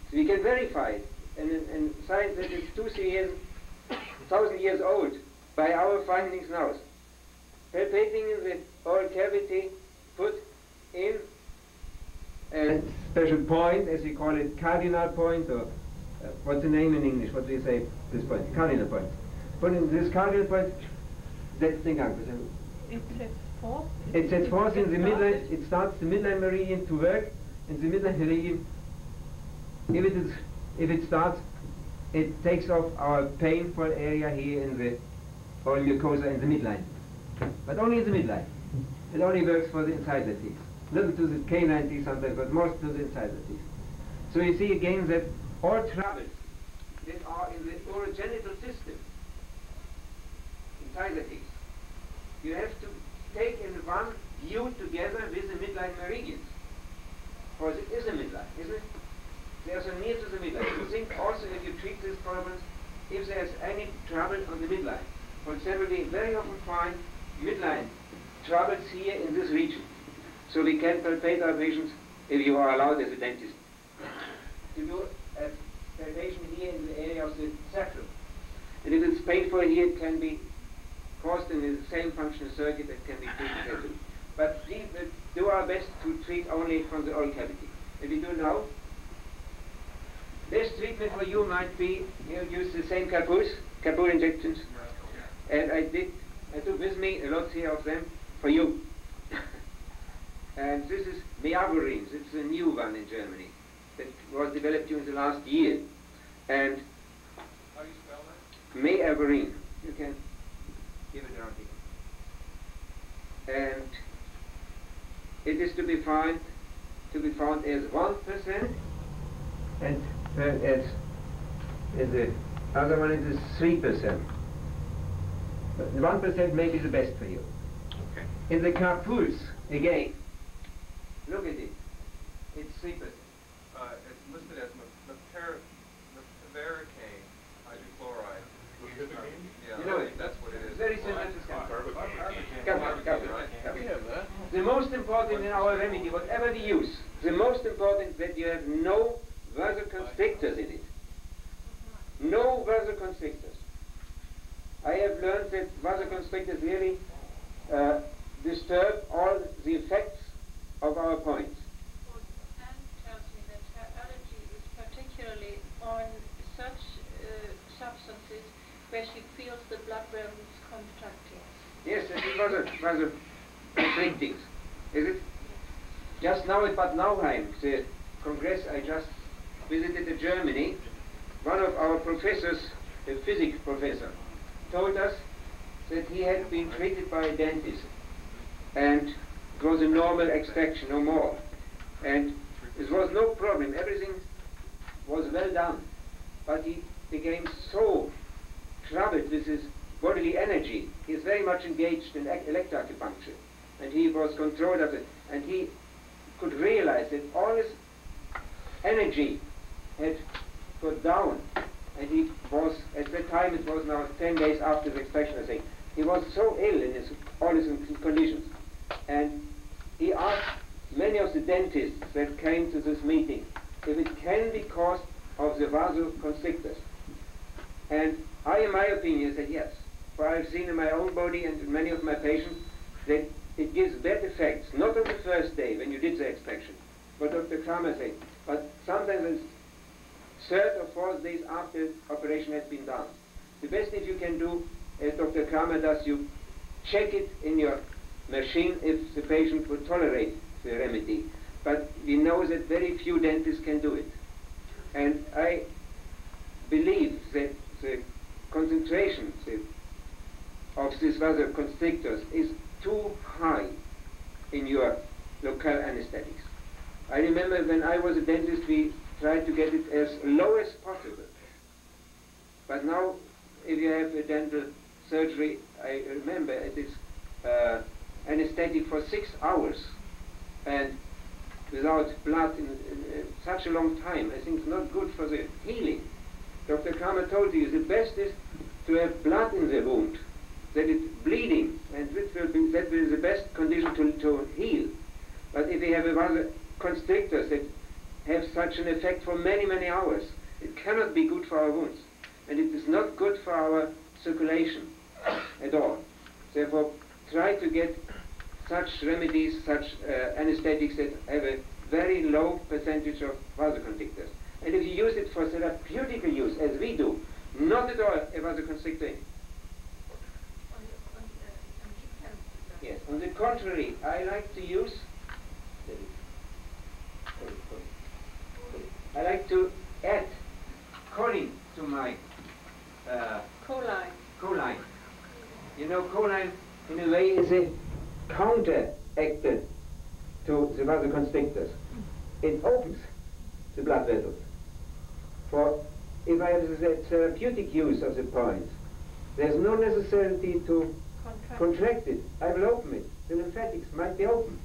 So we can verify it in science that is 2,000 years old by our findings now. Palpating in the oral cavity, put in a special point, as we call it, cardinal point, or what's the name in English? What do you say this point? Cardinal point. Put in this cardinal point, that's the gang. It sets forth? It sets forth in the midline, it starts the midline meridian to work, and the midline meridian, if it starts, it takes off our painful area here in the oral mucosa in the midline. But only in the midline. It only works for the incisor teeth. Little to the canine teeth sometimes, but most to the incisor teeth. So you see again that all troubles that are in the orogenital system, incisor teeth, you have to take in one view together with the midline meridians. For it is a midline, isn't it? They are so near to the midline. You think also if you treat these problems, if there's any trouble on the midline. For example, we very often find midline troubles here in this region. So we can palpate our patients, if you are allowed as a dentist, to do a palpation here in the area of the sacrum. And if it's painful here, it can be caused in the same functional circuit that can be treated carefully. But we will do our best to treat only from the oral cavity. If we do now, this treatment for you might be, you use the same capul injections, and I took with me a lot here of them for you. And this is Meaverine. It's a new one in Germany that was developed during the last year. And How do you spell that? Meaverine. You can give it around here. And it is to be found as 1%, and as the other one is 3%. But 1% may be the best for you. Okay. In the carpules, again, look at it. It's 3%. It's listed as mepivericaine hydrochloride. Yeah, You know it. that's what it is. Very similar to carpules. Right. The most important in our remedy, whatever we use, the most important that you have no vasoconstrictors in it. No vasoconstrictors. I have learned that vasoconstrictors really disturb all the effects of our points. Anne tells me that her allergy is particularly on such substances where she feels the blood vessels contracting. Yes, it is vasoconstricting. Is it? Just now at Bad Nauheim, the congress I just visited in Germany, one of our professors, a physics professor, told us that he had been treated by a dentist and it was a normal extraction, no more. And it was no problem, everything was well done. But he became so troubled with his bodily energy. He is very much engaged in electroacupuncture, and he was controlled of it. And he could realize that all his energy had got down. And he was, at that time it was now 10 days after the extraction, I think. He was so ill in all his conditions. And he asked many of the dentists that came to this meeting if it can be caused of the vasoconstrictors. And I, in my opinion, said yes. For I've seen in my own body and in many of my patients that it gives bad effects, not on the first day when you did the extraction, what Dr. Kramer said. But sometimes it's third or fourth days after operation has been done. The best if you can do, as Dr. Kramer does, you check it in your machine if the patient would tolerate the remedy. But we know that very few dentists can do it. And I believe that the concentration of these vasoconstrictors is too high in your local anesthetics. I remember when I was a dentist, we tried to get it as low as possible. But now, if you have a dental surgery, I remember it is anesthetic for 6 hours and without blood in such a long time. I think it's not good for the healing. Dr. Kramer told you the best is to have blood in the wound, that it's bleeding, and that will be the best condition to heal. But if we have a vasoconstrictors that have such an effect for many, many hours, it cannot be good for our wounds. And it is not good for our circulation at all. Therefore, try to get such remedies, such anesthetics that have a very low percentage of vasoconstrictors. And if you use it for therapeutic use, as we do, not at all a vasoconstrictor. Yes, on the contrary, I like to use, I like to add choline to my choline. You know, choline in a way is a counteractor to the vasoconstrictors. It opens the blood vessels. For if I have the therapeutic use of the point, there's no necessity to contract it. I will open it. The lymphatics might be open.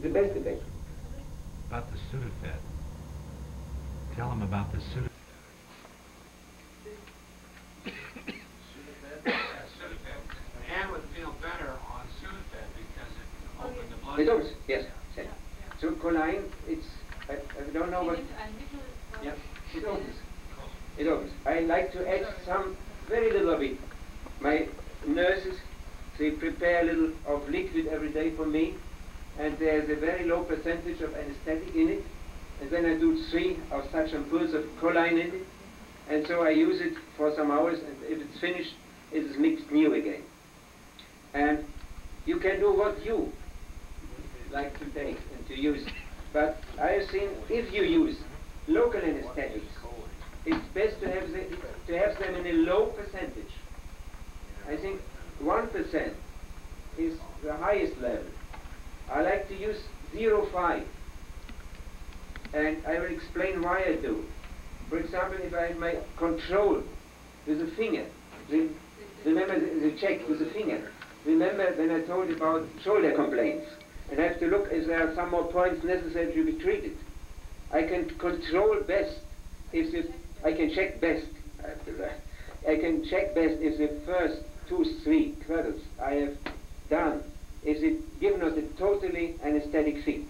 The best effect. About the Sudafed. Tell them about the Sudafed. Anne would feel better on Sudafed because it opened the blood. It opens, yes. So choline, it's, I don't know what, yeah, it opens. It opens. I like to add some, very little of it. My nurses, they prepare a little of liquid every day for me, and there's a very low percentage of anesthetic in it, and then I do 3 of such ampoules of choline in it, and so I use it for some hours, and if it's finished, it is mixed new again. And you can do what you like to take and to use, but I have seen if you use local anesthetics, it's best to have them in a low percentage. I think 1% is the highest level. I like to use 0.5, and I will explain why I do. For example, if I have my control with the finger, remember the check with the finger. Remember when I told you about shoulder complaints, and I have to look if there are some more points necessary to be treated. I can control best if I can check best. I can check best if the first 2-3 quarters I have done, if it given us a totally anesthetic field.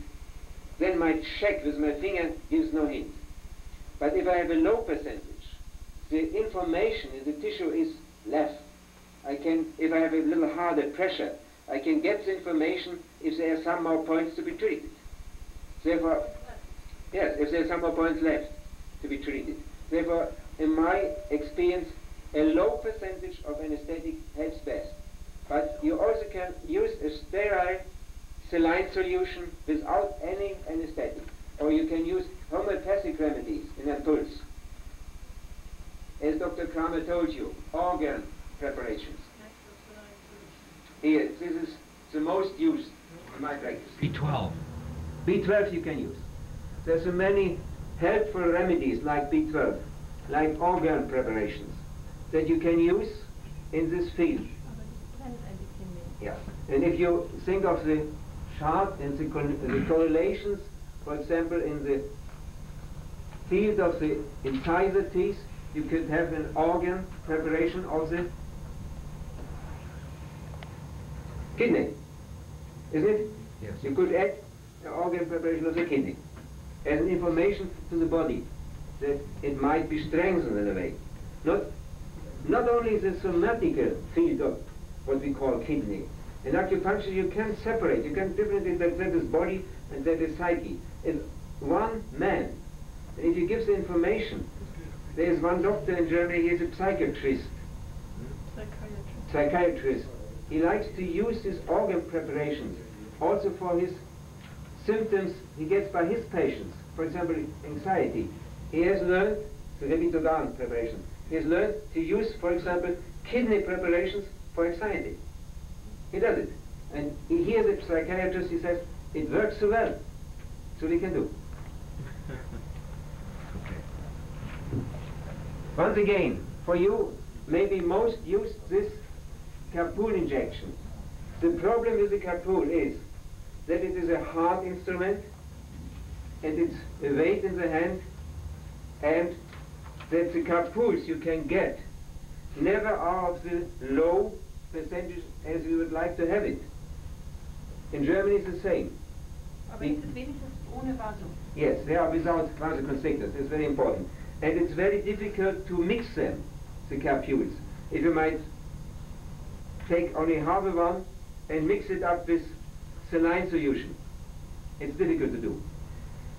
Then my check with my finger gives no hint. But if I have a low percentage, the information in the tissue is less. I can, if I have a little harder pressure, I can get the information if there are some more points to be treated. Therefore, yes, if there are some more points left to be treated. Therefore, in my experience, a low percentage of anesthetic helps best. But you also can use a sterile saline solution without any anesthetic. Or you can use homeopathic remedies in ampoules. As Dr. Kramer told you, organ preparations. Here, this is the most used in my practice. B12. B12 you can use. There's so many helpful remedies like B12, like organ preparations, that you can use in this field. Yeah. And if you think of the chart and the correlations, for example, in the field of the incisor teeth, you could have an organ preparation of the kidney, isn't it? Yes. You could add the organ preparation of the kidney as an information to the body that it might be strengthened in a way. Not only the somatical field of what we call kidney. In acupuncture you can separate, you can differentiate that is body and that is psyche. In one man. And if you give the information, there is one doctor in Germany, he is a psychiatrist. Psychiatrist. He likes to use his organ preparations also for his symptoms he gets by his patients. For example, anxiety. He has learned, the Revidogan preparation, he has learned to use, for example, kidney preparations for anxiety. He does it. And he hears a psychiatrist, he says, it works so well. So we can do. Once again, for you, maybe most use this capsule injection. The problem with the capsule is that it is a hard instrument and it's a weight in the hand, and that the capsules you can get never are of the low percentage as we would like to have it. In Germany it's the same. Yes, they are without vasoconstrictors. It's very important. And it's very difficult to mix them, the capsules. If you might take only half of one and mix it up with saline solution, it's difficult to do.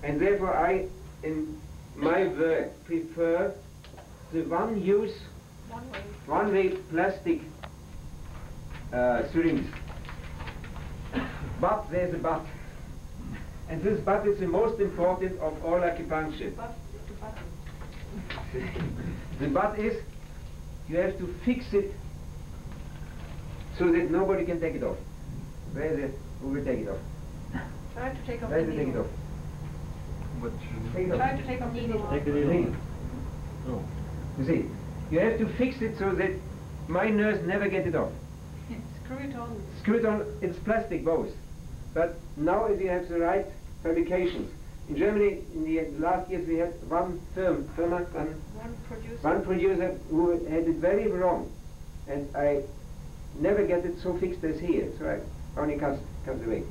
And therefore I, in my work, prefer the one-use, one-way plastic syringe. But there's a but. And this but is the most important of all acupuncture. The but is, you have to fix it so that nobody can take it off. Where is it? Who will take it off? Try to take off Try the to take it needle. off. Try to take off the needle. Take the needle. Oh. You see, you have to fix it so that my nurse never get it off. Screw it on. Screw it on, it's plastic both. But now if you have the right fabrications. In Germany, in the last years, we had one producer who had it very wrong. And I never get it so fixed as here, so I only comes away.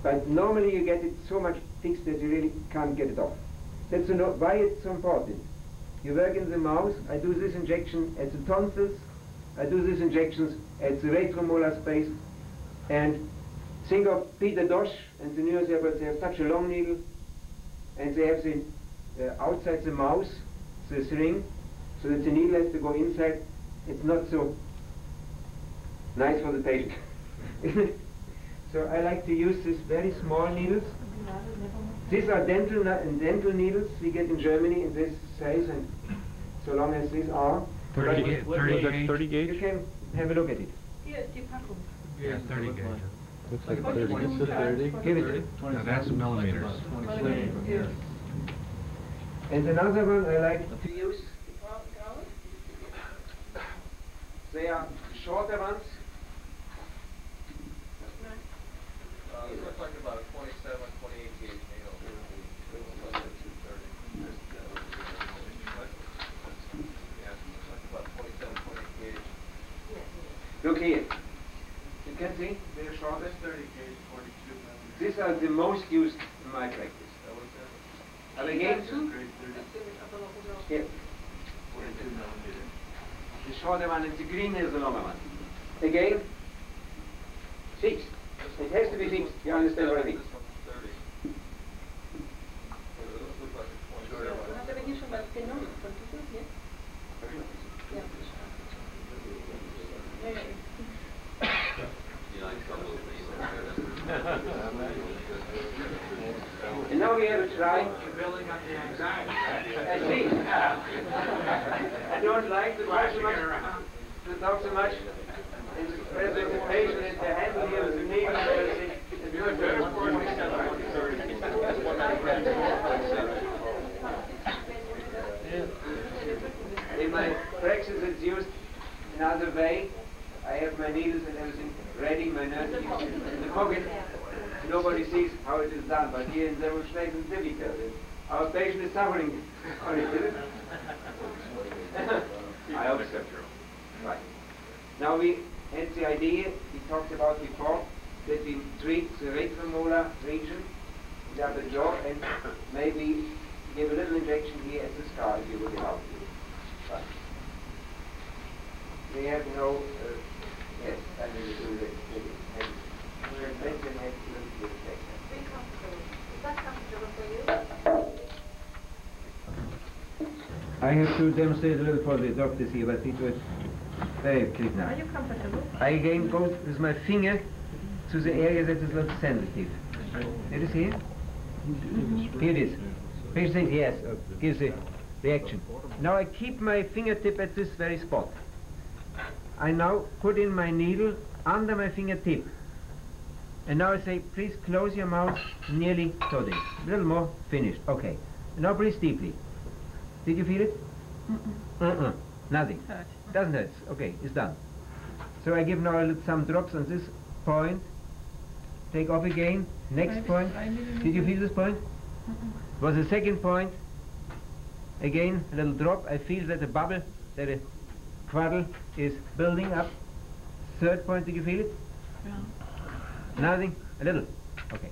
But normally you get it so much fixed that you really can't get it off. That's why it's so important. You work in the mouth, I do this injection at the tonsils, I do these injections at the retromolar space, and think of Peter Dosch and the neurosurgeons, they have such a long needle, and they have the outside the mouth, the syringe, so that the needle has to go inside. It's not so nice for the patient. So I like to use these very small needles. These are dental needles we get in Germany in this size, and so long as these are. 30 gauge? You can have a look at it. Yes, die Packung. Yeah, 30 gauge. Looks like 30. It's a 30. Give it. No, that's millimeters. Yes. And another one I like to use. They are shorter ones. It looks like about a 27, 28 gauge needle. It looks like a 230. Yeah, it looks like about 27, 28 gauge. Look here. You can see they're shorter. 30 gauge, 42 millimeters. These are the most used in my practice. And again, here. 42 millimeters. The shorter one and the green is the longer one. Again, fixed. It has to be fixed. You understand what I mean? This one's 30. This looks like a 27. Hat er hier schon was genommen von diesem hier? Ja. And now we have a try. You're building up the anxiety. I see. I don't like to talk so much. To talk so much. And the presentation at the hand here with the needle. It's good. Better for in my practice, it's used another way. I have my needles and everything ready. My nurse in the pocket. Nobody sees how it is done, but here in Zerushnag it's difficult. Our patient is suffering on it, isn't it? I hope so. Right. Now we had the idea, we talked about before, that we treat the retromolar region, the upper jaw, and maybe give a little injection here at the scar if you would allow it. Right. We have no, yes, I will do the we're comfortable. Is that comfortable for you? I have to demonstrate a little for the doctors here, but it was very clear now. Are you comfortable? I again go with my finger to the area that is not sensitive. It is here? Here it is. Patient says yes, gives a reaction. Now I keep my fingertip at this very spot. I now put in my needle under my fingertip. And now I say, please close your mouth nearly so this. A little more, finished. Okay. And now breathe deeply. Did you feel it? Nothing. Hurt. Doesn't hurt. Okay, it's done. So I give now some drops on this point. Take off again. Next point. Did you feel this point? Was the second point. Again, a little drop. I feel that a bubble, that a puddle is building up. Third point, did you feel it? No. Nothing? A little. Okay.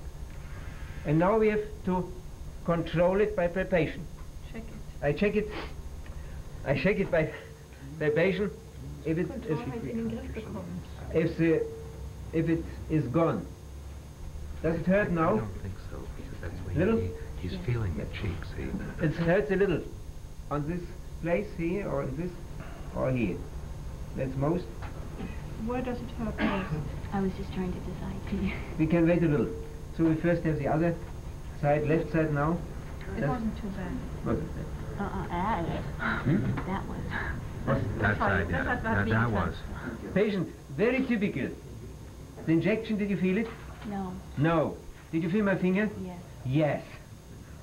And now we have to control it by palpation. Check it. I check it. I check it by palpation. If it is, if it is gone. Does it hurt I now? don't think so, because that's what Little? he's feeling the cheeks. See? It hurts a little. On this place here, or on this, or here. That's most. Where does it hurt most? I was just trying to decide. We can wait a little. So we first have the other side, left side now. It wasn't too bad. Wasn't it? That was. That side, yeah. That was. Patient, very typical. The injection, did you feel it? No. No. Did you feel my finger? Yes. Yes.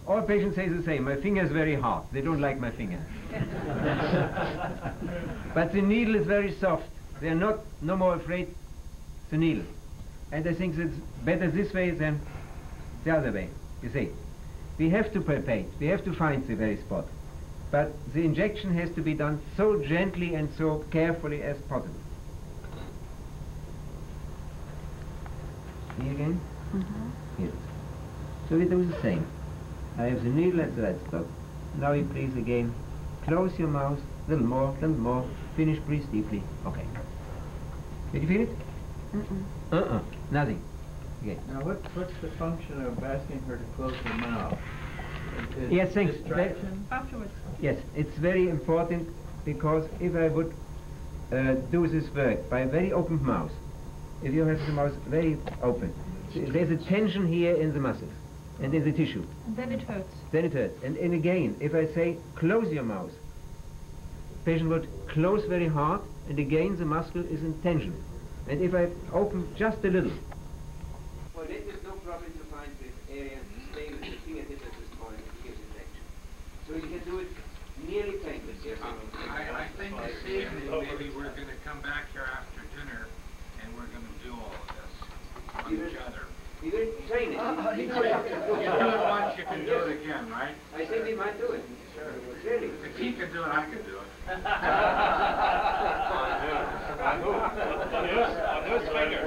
All patients say the same. My finger is very hard. They don't like my finger. But the needle is very soft. They are no more afraid the needle. And I think it's better this way than the other way. You see, we have to palpate. We have to find the very spot. But the injection has to be done so gently and so carefully as possible. See again? Yes. So we do the same. I have the needle at the right spot. Now you please again close your mouth, little more, finish, breathe deeply. Okay. Did you feel it? Nothing. Okay. Now, what's the function of asking her to close her mouth? Is Yes, thanks. distraction? Afterwards. Yes, it's very important because if I would do this work by a very open mouth, if you have the mouth very open, there's a tension here in the muscles and in the tissue. And then it hurts. Then it hurts. And again, if I say close your mouth, patient would close very hard, and again the muscle is in tension. And if I open just a little. For that is no problem to find this area and stay with the fingertip at this point and give injection. So you can do it nearly painless. Yes, I think this evening maybe we're going to come back here after dinner and we're going to do all of this on each other. You will train it. You do it once, you can do it again, right? I think we might do it. Sure. Really. If he can do it, I can do it. On whose finger?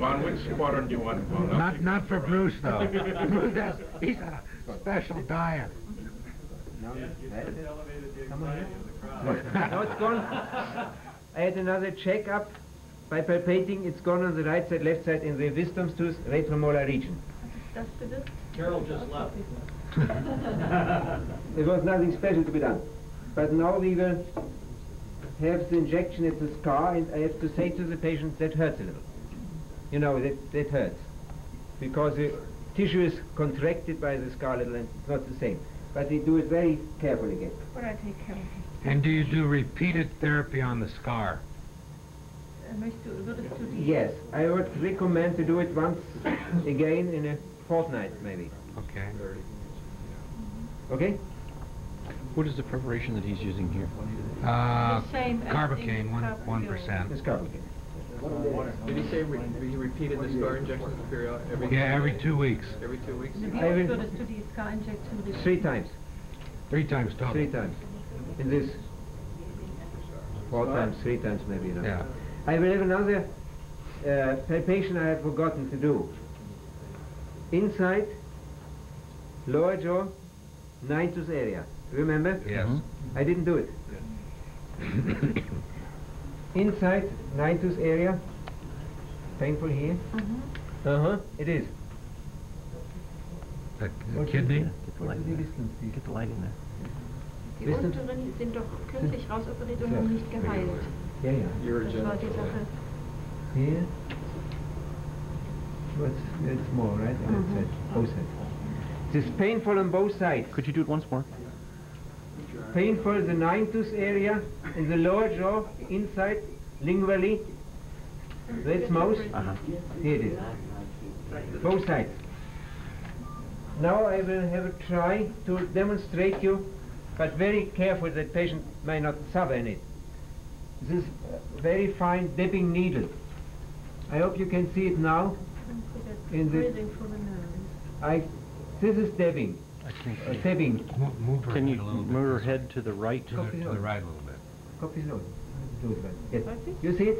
On which quadrant do you want to go? Not for Bruce, though. Bruce he's on a special diet. No, it's gone. I had another checkup by palpating. It's gone on the right side, left side in the wisdom tooth retromolar region. Does it? Carol just left. There was nothing special to be done. But now we will have the injection at the scar, and I have to say to the patient that hurts a little. You know, that hurts. Because the tissue is contracted by the scar a little, and it's not the same. But we do it very carefully again. But I take care of it. And do you do repeated therapy on the scar? Yes, I would recommend to do it once again in a fortnight, maybe. Okay. Okay? What is the preparation that he's using here? Carbocaine, 1%. It's carbocaine. Did he say he repeated the scar injections Every 2 weeks. Every 2 weeks? Three times. 3 times total. 3 times. In this 4 times, 3 times maybe, you know. Yeah. I will have another palpation I have forgotten to do. Inside, lower jaw, 9 tooth area. Remember? Yes. I didn't do it. Inside, 9 tooth area, painful here? Mm-hmm. It is. The What's kidney? Get the light in there. Get the light in there. Die Wisst ihr- unteren sind doch kürzlich rausoperiert und noch nicht geheilt. Yeah, yeah. Das war die Sache. Here. It's more, right? On that side, both sides. It is painful on both sides. Could you do it once more? Painful in the 9 tooth area, in the lower jaw, inside, lingually. That's mouth. Here it is. Both sides. Now I will have a try to demonstrate you, but very careful that patient may not suffer in it. This is a very fine dipping needle. I hope you can see it now. In the Breathing for the nose. this is dabbing. I think. Dabbing. Move her Can you head a little move her bit. head to the right? To the right a little bit. Copy nose. Yes. You see it?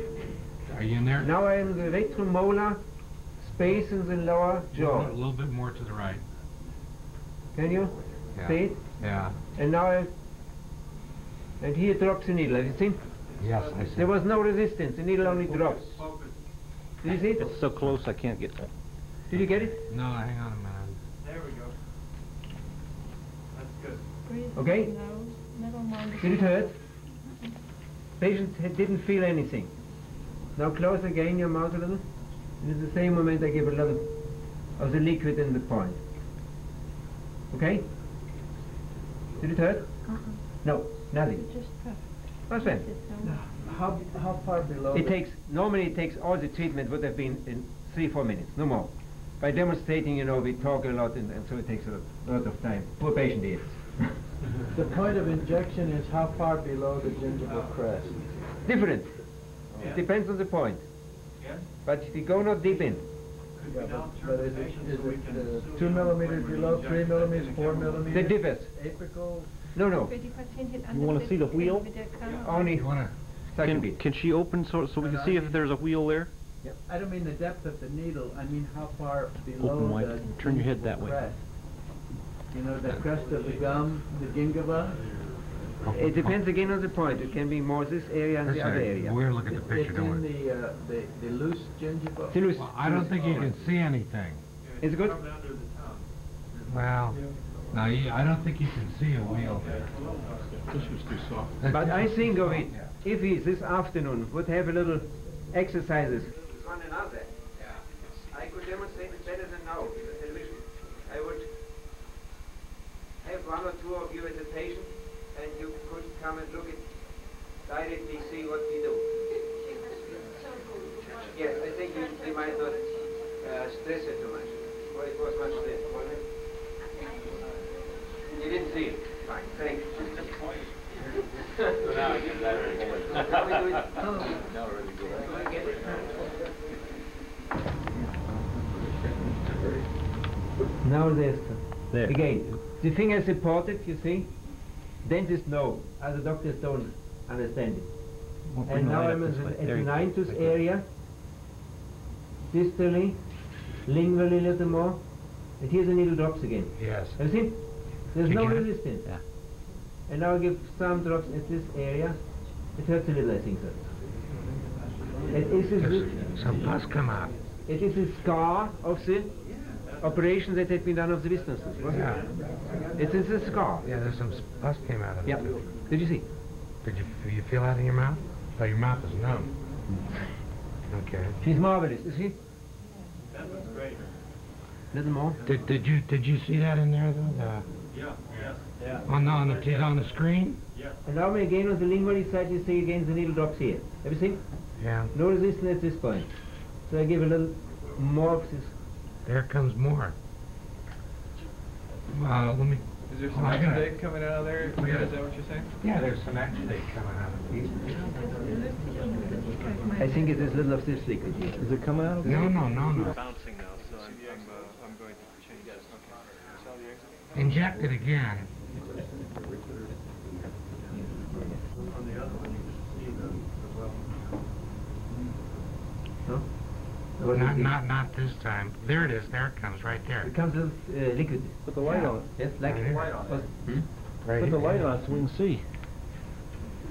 Are you in there? Now I am in the retromolar space in the lower jaw. A little bit more to the right. Can you Yeah. see it? Yeah. And now and here drops the needle. Have you seen? Yes, I see. There was no resistance. The needle only drops. Did you see it? It's so close I can't get that. Did you get it? No, hang on a minute. There we go. That's good. Breathe Okay. through the nose. Never mind. Did it hurt? Patient didn't feel anything. Now close again your mouth a little. And at the same moment I give a little of the liquid in the point. Okay? Did it hurt? No, nothing. Just What's that? How far below? Normally it takes all the treatment would have been in 3-4 minutes, no more. By demonstrating, you know, we talk a lot and so it takes a lot of time. Poor patient is. The point of injection is how far below the gingival crest? Different. It depends on the point. But we go not deep in. Yeah, but is it 2 millimeters below, 3 millimeters, 4 millimeters? That differs. Apical? No, no. Für die Patientin You want to see the wheel? mit der Kamera. Only second bit. Can she open so we can see if there's a wheel there? I don't mean the depth of the needle, I mean how far below Open wide. the Turn your head gingival that way. crest. You know, the crest of the gum, the gingiva? It depends again on the point. It can be more this area and That's the other right. area. We're looking at the It's picture, don't we? in the loose gingiva? The loose. Well, I don't think you can see anything. Is it good? Well, no, I don't think you can see a wheel there. This was too soft. But I think of it, if he this afternoon would have a little exercises. One another. I could demonstrate it better than now with the television. I would have 1 or 2 of you as a patient and you could come and look at directly see what we do. Yes, I think you might not stress it too much. Or it was much stress, wasn't it? You didn't see it. Fine, thank you. Now I get that. Now we do it. Now we're ready to go. Do I get it? Now there's There. again. The finger is supported, you see. Dentists know, other doctors don't understand it. Well, bring And the now light I'm up in this way. the There you go. 9 tooth area, distally, lingually a little more, and here's the needle drops again. Yes. Have you seen? There's You no get it? resistance. Yeah. And now I give some drops at this area. It hurts a little, I think, sir. There's some pus come out. It is a scar of the operation that had been done of the wisdom tooth, wasn't Yeah. it? It is a scar. Yeah, there's some pus came out of it. Yep. Did you see? Did you feel that in your mouth? Oh, your mouth is numb. Okay. She's marvelous, is she? That looks great. Little more. Did you see that in there though? Yeah. On the screen? And now again on the lingually side you see again the needle drops here. Have you seen? Yeah. No resistance at this point. So I give a little more of this. There comes more. Let me. Is there Oh, some I got it. exudate coming out of there? We got Is it. that what you're saying? Yeah, there's some exudate coming out of it. I think it is little of this liquid here. Is it coming out? No. Bouncing now, so I'm going to change this. Okay. Shall the exudate? Inject it again. On the other one, you can see the well. No? What is it? Not this time. There it is. There it comes. Right there. It comes with liquid. Put the light on it. Yes, like Right here. light on it. Right Put the here. light on it so we can see.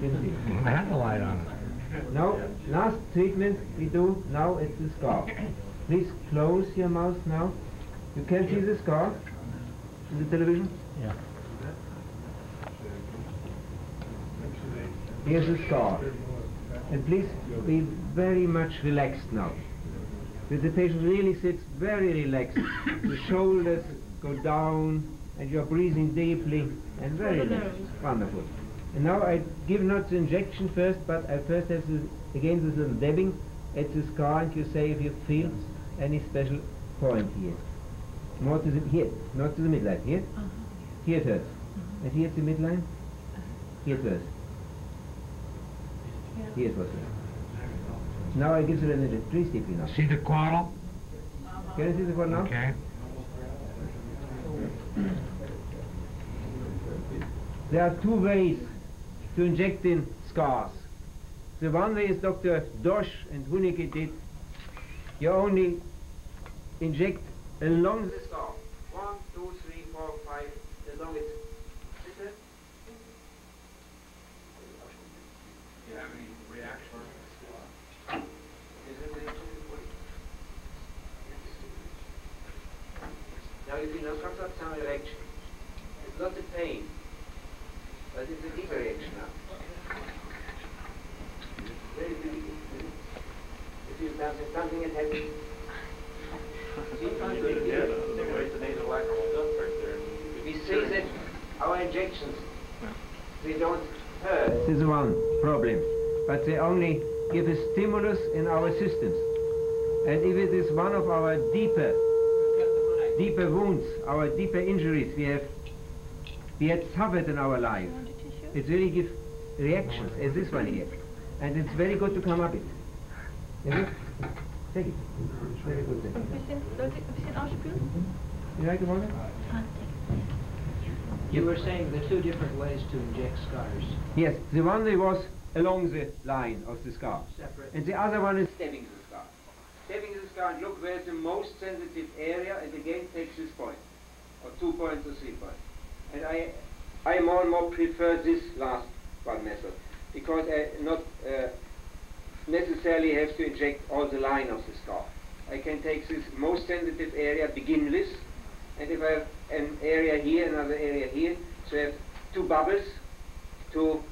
Didn't see. I have the light on it. Now, last treatment we do now is the scar. Please close your mouth now. You can see the scar in the television? Yeah. Here's the scar. And please be very much relaxed now. The patient really sits very relaxed. The shoulders go down and you're breathing deeply and very relaxed. Wonderful. And now I give not the injection first, but I first have this, again this little dabbing at the scar, and you say if you feel any special point here. More to the, here, not to the midline, here? Here first. And here's the midline? Here first. Here it was first. Now I give you a little bit, please deeply now. See the caudal? Can you see the caudal now? Okay. There are two ways to inject in scars. The one way is Dr. Dosch and Huneke did. You only inject along the scar. 1, 2, 3, 4, 5, as long as You have any reaction? Now you see, now comes up some erection. It's not the pain, but it's a deeper reaction now. Very beautiful. If you something has happened. We say that our injections, they don't hurt. This is one problem, but they only give a stimulus in our systems. And if it is one of our deeper wounds, our deeper injuries we had suffered in our life, it really gives reactions, as this one here. And it's very good to come up with. Is it? Take it. Very good. You like the one? You were saying there are two different ways to inject scars. Yes, the one way was along the line of the scar. Separate. And the other one is Stabbing the scar. Stabbing the scar and look where's the most sensitive area, and again takes this point, or 2 points or 3 points. And I more and more prefer this last one method, because I not necessarily have to inject all the line of the scar. I can take this most sensitive area, begin with, and if I have an area here, another area here, so I have 2 bubbles, 2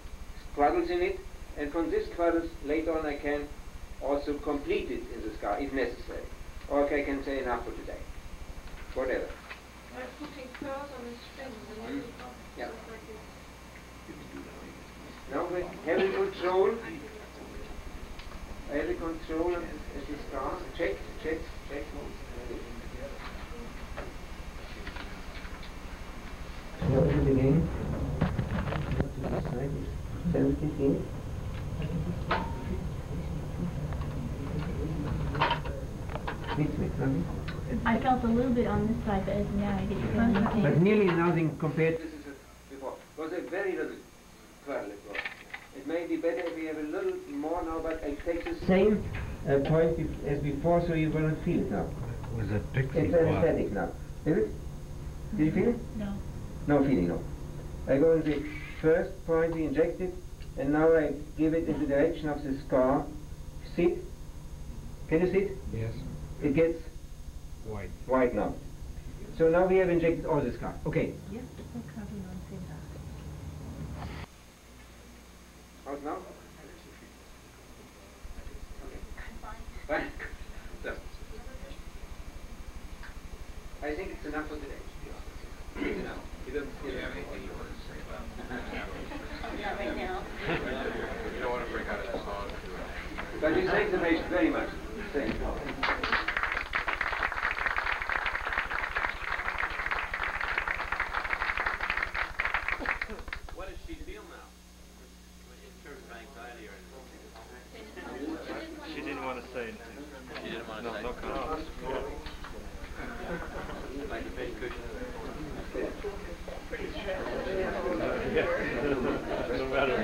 quadrals in it, and from this quadrals later on I can also complete it in the scar if necessary. Or I can say enough for today. Whatever. Like putting pearls on the strings and then Yeah. stuff like this. Now we have the control. I have the control of the scar. Check. Now it again. To this side is sensitive here. I felt a little bit on this side, but I didn't feel anything. But nearly nothing compared. This is before. It was a very little quadrant before. It may be better if we have a little more now, but I take the Same point as before, so you will not feel it now. Was a pixie It's anesthetic now. Is it? Did you feel it? No. No feeling, no. I go in the first point, we inject it, and now I give it in the direction of the scar. Sit. Can you sit? Yes. It gets white now. So now we have injected all the scar. Okay. How's now? Fine. So, I think it's enough for today. It's enough. You don't have anything you want to say about Not right now. You don't want to break out of that song. But you thank the patient very much. Thank you. What does she feel now? In terms of anxiety or anything? She didn't want to say anything. She didn't want to say No comment. Like a big cushion. No matter.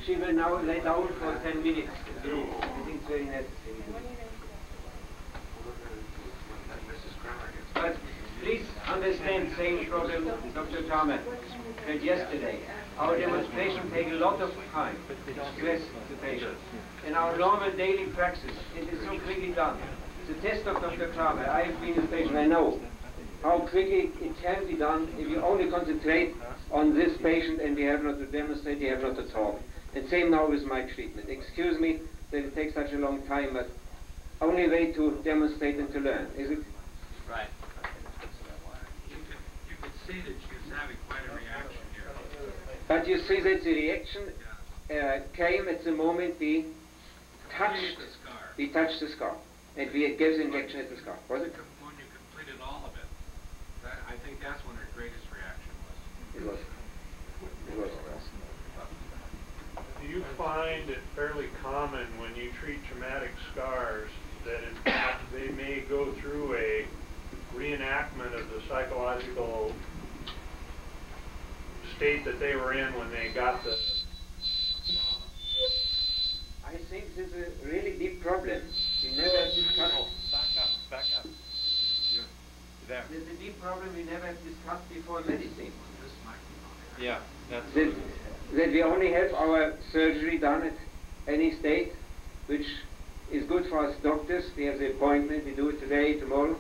She will now lay down for 10 minutes. I think it's very necessary. But please understand. understand the same problem Dr. Tama said yesterday. Our demonstration takes a lot of time to stress the patient. In our normal daily practice, it is so quickly done. The test of Dr. Kramer, I have been a patient, I know how quickly it can be done if you only concentrate on this patient and you have not to demonstrate, you have not to talk. And same now with my treatment. Excuse me that it takes such a long time, but only way to demonstrate and to learn, is it? Right. You could see that she was having quite a reaction here. But you see that the reaction came at the moment we touched the scar. And we gave the injection at the scar, was it? When you completed all of it, I think that's when her greatest reaction was. It was. It was. Do you find it fairly common when you treat traumatic scars that in fact they may go through a reenactment of the psychological state that they were in when they got the... I think this is a really deep problem. We never have discussed. Back up. You're there. There's a deep problem we never have discussed before in medicine. Yeah, that's that we only have our surgery done at any state, which is good for us doctors. We have the appointment, we do it today, tomorrow.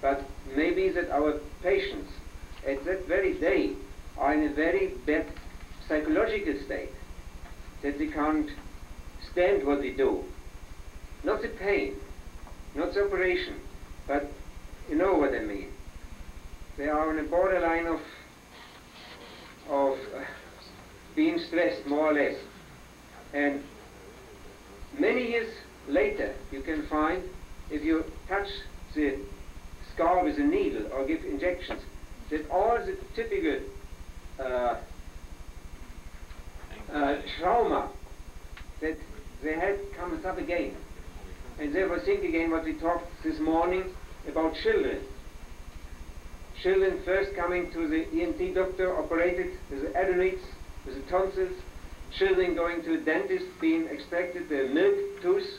But maybe that our patients at that very day are in a very bad psychological state, that they can't stand what we do. Not the pain, not the operation, but you know what I mean. They are on a borderline of being stressed, more or less. And many years later, you can find, if you touch the scar with a needle or give injections, that all the typical trauma that they had comes up again. And therefore think again what we talked this morning about children. Children first coming to the ENT doctor, operated with the adenoids, with the tonsils. Children going to a dentist, being extracted the milk tooth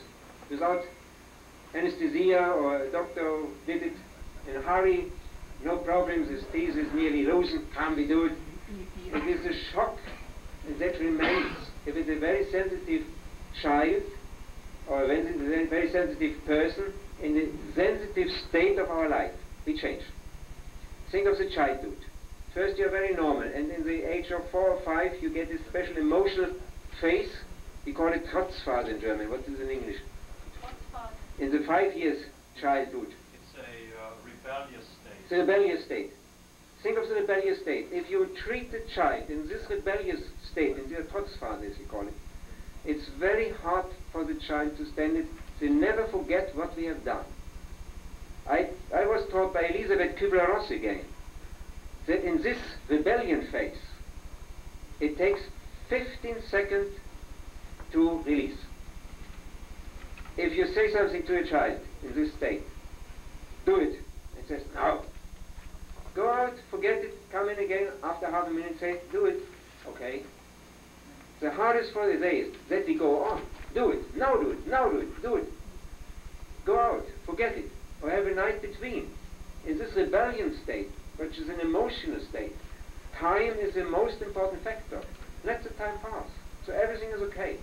without anesthesia, or a doctor who did it in a hurry, no problems, his teeth is nearly loosened, can't be do it. It is a shock, and that remains. If it's a very sensitive child, or a very sensitive person, in the sensitive state of our life, we change. Think of the childhood. First you're very normal, and in the age of 4 or 5 you get this special emotional phase. We call it Trotzphase in German. What is it in English? In the 5 years childhood. It's a rebellious state. The rebellious state. Think of the rebellious state. If you treat the child in this rebellious state, in the Trotzphase as we call it, it's very hard for the child to stand it. They never forget what we have done. I was taught by Elisabeth Kübler-Ross again that in this rebellion phase, it takes 15 seconds to release. If you say something to a child in this state, do it. It says, no. Go out, forget it, come in again, after half a minute say, do it. Okay. The hardest for the day is that we go on. Do it, now do it, now do it, do it. Go out, forget it, or have a night between. In this rebellion state, which is an emotional state, time is the most important factor. Let the time pass, so everything is okay.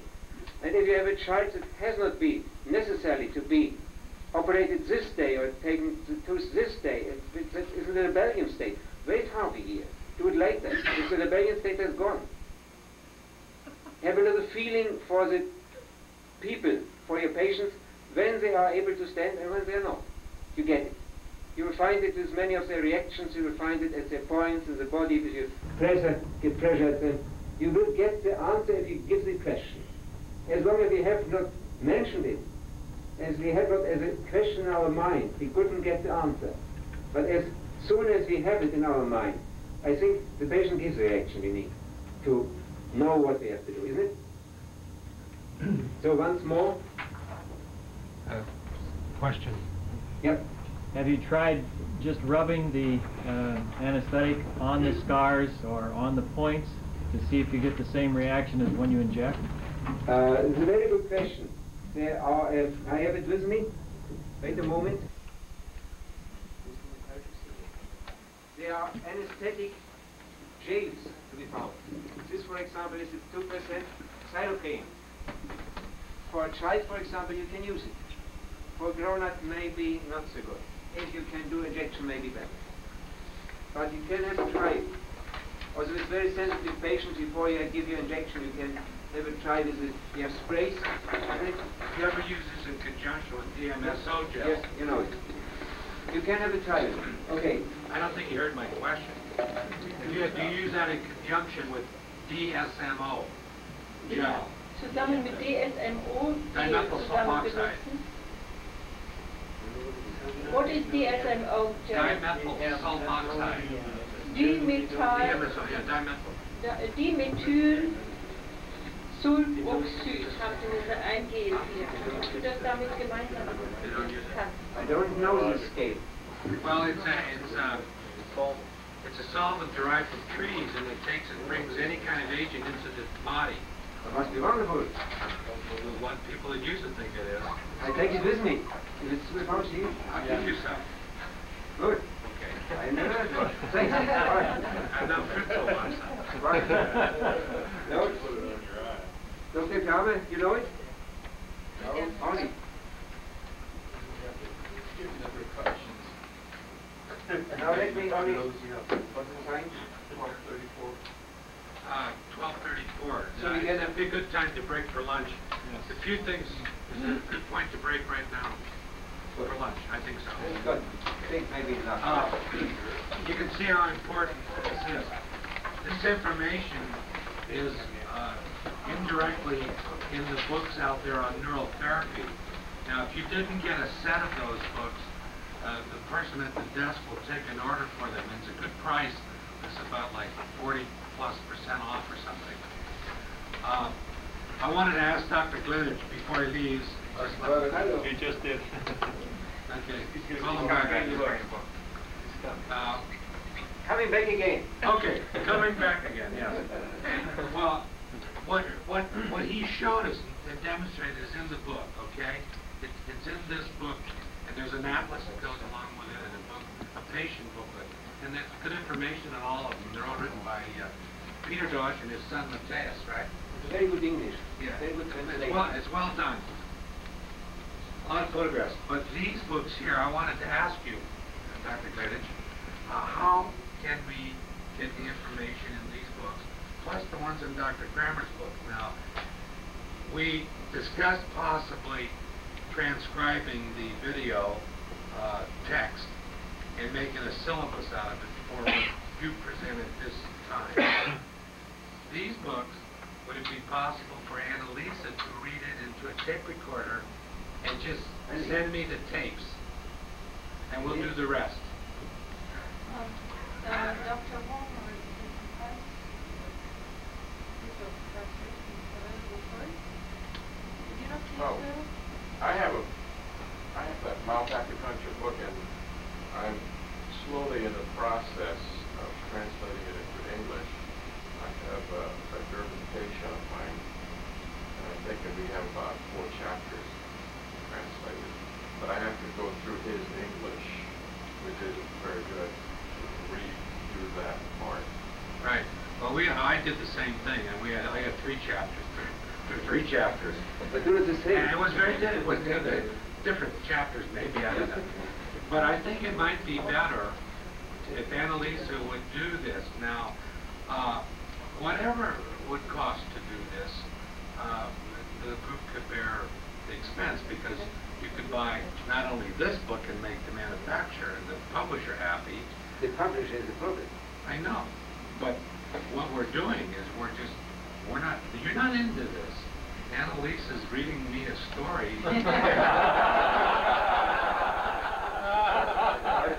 And if you have a child that has not been necessarily to be operated this day or taken the tooth this day, it's in the rebellion state, wait half a year, do it later, if the rebellion state has gone. Have a little feeling for the people, for your patients, when they are able to stand and when they are not. You get it. You will find it with many of their reactions, you will find it at their points in the body, if you give pressure at them. You will get the answer if you give the question. As long as we have not mentioned it, as we have not as a question in our mind, we couldn't get the answer. But as soon as we have it in our mind, I think the patient gives the reaction we need to know what we have to do, isn't it? So once more. Question. Yep. Have you tried just rubbing the anesthetic on the scars or on the points to see if you get the same reaction as when you inject? It's a very good question. There are, I have it with me. Wait a moment. There there are anesthetic gels to be found. This, for example, is a 2% xylocaine. For a child, for example, you can use it. For a grown-up, maybe not so good. If you can do injection, maybe better. But you can have a try it. Also, with very sensitive patients, before you give you injection, you can have a try with it. You have sprays. You ever use this in conjunction with DMSO gel? Yes, you know it. You can have a try with it. Okay. I don't think you heard my question. Do you use that in conjunction with DSMO gel? Zusammen mit DSMO Dimethyl sulfoxide. What is DSMO gel? Dimethyl sulfoxide. Dimethyl. DMSO, yeah, dimethyl. Dimethyl Sulfoxid habt ihr diese Eingel hier. Hast du das damit gemeinsam? I don't know this scale. Well, it's a solvent derived from trees, and it takes and brings any kind of agent into the body. It must be wonderful. What people that use it think it is. I take it with me. If it's without you, I'll give you some. Good. Okay. I know that. Thanks. Right. And now Fritz will want some. Right. No? Dr. Kramer, you know it? No? Only. Now let me only... What's the time? 12:34. 12:34. So we get it'd be a good time to break for lunch. A few things. Is it a good point to break right now? For lunch, I think so. Good. I think maybe not. You can see how important this is. This information is indirectly in the books out there on neural therapy. Now, if you didn't get a set of those books, the person at the desk will take an order for them. It's a good price. It's about like 40+% off or something. I wanted to ask Dr. Glidich before he leaves. You just did. Okay. Call him back. Coming back again. Okay, coming back again, yes. Well, what he showed us and demonstrated is in the book, okay? It's in this book, and there's an atlas that goes along with it, and a patient booklet. And there's good information on all of them. They're all written by Peter Dosh and his son Matthias, right? It's very good English. Yeah. Very good translation. It's well done. A lot of photographs. But these books here, I wanted to ask you, Dr. Glidich, how can we get the information in these books, plus the ones in Dr. Kramer's book? Now, we discussed possibly transcribing the video text and making a syllabus out of it for what you presented this time. These books, would it be possible for Annalisa to read it into a tape recorder and just send me the tapes, and we'll do the rest? Dr. Wong, Oh, I have that mouth acupuncture book, and I'm slowly in the process of translating it into English. I have a German patient of mine, and I think that we have about 4 chapters translated. But I have to go through his English, which isn't very good, to read through that part. Right. Well, I did the same thing, and I had 3 chapters. 3 chapters. But do it the same. And it was very good. It was different chapters, maybe, I don't know. But I think it might be better if Annalisa would do this. Now, whatever it would cost to do this, the group could bear the expense, because you could buy not only this book and make the manufacturer and the publisher happy. The publisher is the problem. I know. But what we're doing is you're not into this. Annalisa's reading me a story. It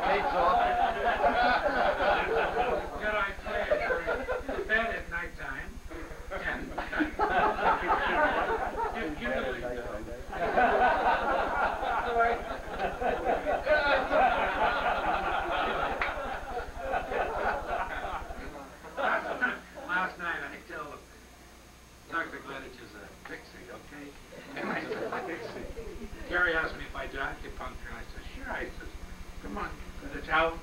takes off. Good idea. To bed at nighttime. Give the link. Last night I told him, Dr. Glidich is a pixie, okay? And I said, Gary asked me if I do acupuncture, and I said, sure. I said, come on, Glidich, out.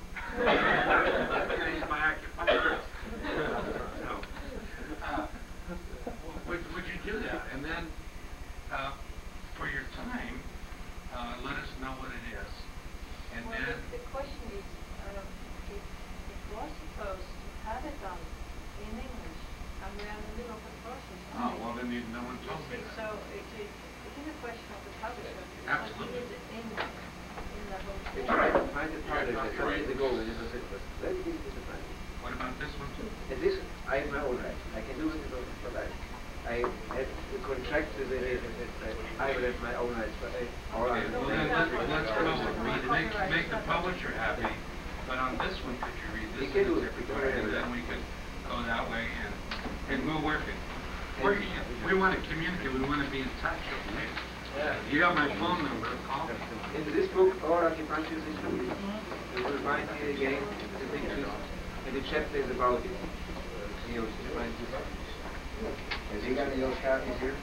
What about this one too? And this, I have my own right. I can do it for life. I have the contract with it. I will have my own rights. But Well, then let's come up with read, make the publisher happy. But on this one, could you read this in a different way, and then we could go that way, and we'll work it. We want to communicate. We want to be in touch. Okay? Yeah. You got my phone number. Call me. In this book, all acupuncture is included. You will find here again the pictures, and the chapter is about it. You will find this. Has he got any of those copies here?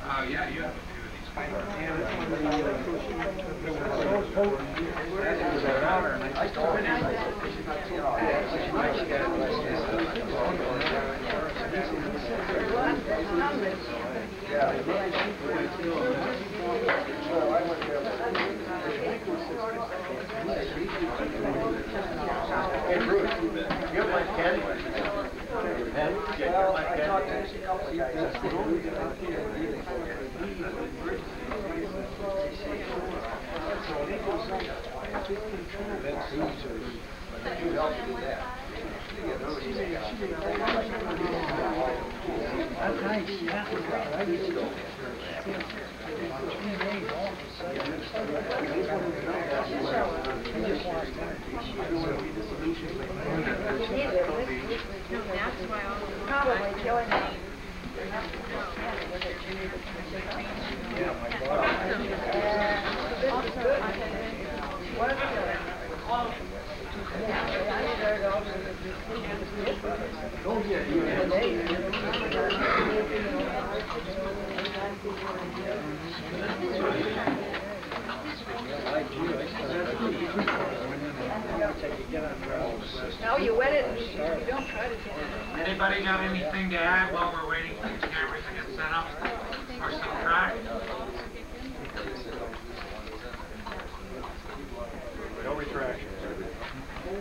Yeah, you have a few of these. Hey, Bruce, you have my pen? Well, I talked to a couple of guys. That's nice, yeah. Probably killing me. No, you wet it. You don't try to. Anybody got anything to add while we're waiting for these cameras to get set up or subtract? No retractions. No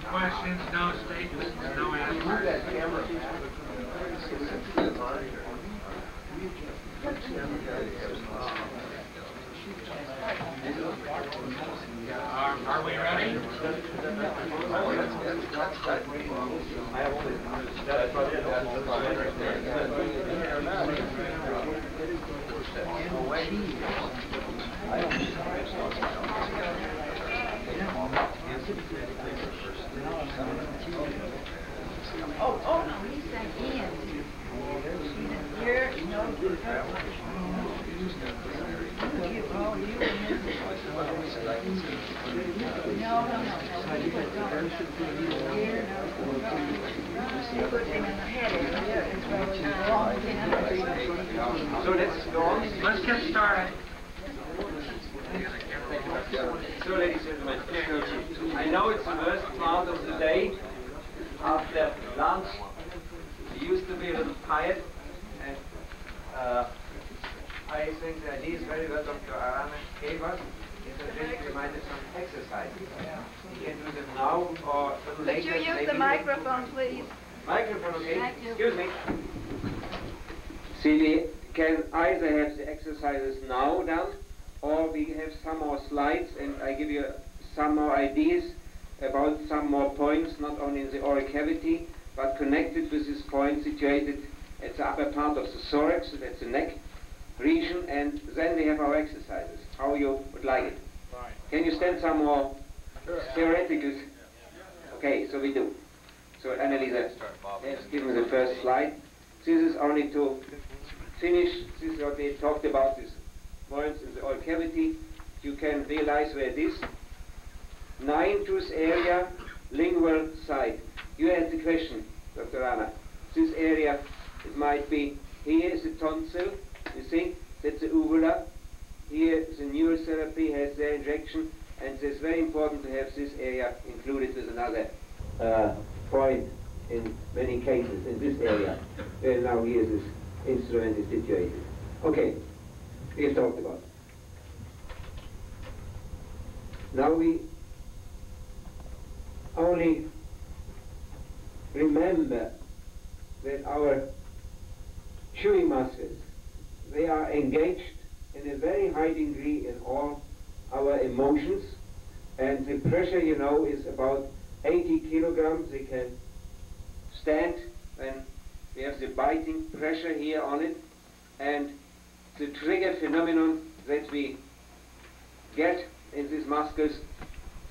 questions, no statements, no answers. Are we ready? Oh, no, he said Ian. You're no good. So let's go on. Let's get started. So, ladies and gentlemen, I know it's the first part of the day. After lunch, we used to be a little tired, and I think the idea is very well Dr. Arane gave us. Is that just reminded some exercises. You can do them now or a little later. Could you use the microphone, please? Microphone, okay? Thank you. Excuse me. See, we can either have the exercises now done, or we have some more slides, and I give you some more ideas about some more points, not only in the oral cavity, but connected with this point situated at the upper part of the thorax, so that's the neck region, and then we have our exercises, how you would like it. Fine. Can you stand some more theoreticals? Okay, so we do. So Annalisa has given the first slide. This is only to finish, this is what we talked about, these points in the oral cavity. You can realize where it is. 9 tooth area, lingual side. You had the question, Dr. Rana. This area, it might be, here is the tonsil, you see, that's the uvula. Here the neurotherapy has their injection, and it's very important to have this area included with another point in many cases in this area. And now here this instrument is situated. Okay, we have talked about it. Now we only remember that our chewing muscles, they are engaged in a very high degree in all our emotions, And the pressure, you know, is about 80 kilograms. They can stand when we have the biting pressure here on it. And the trigger phenomenon that we get in these muscles,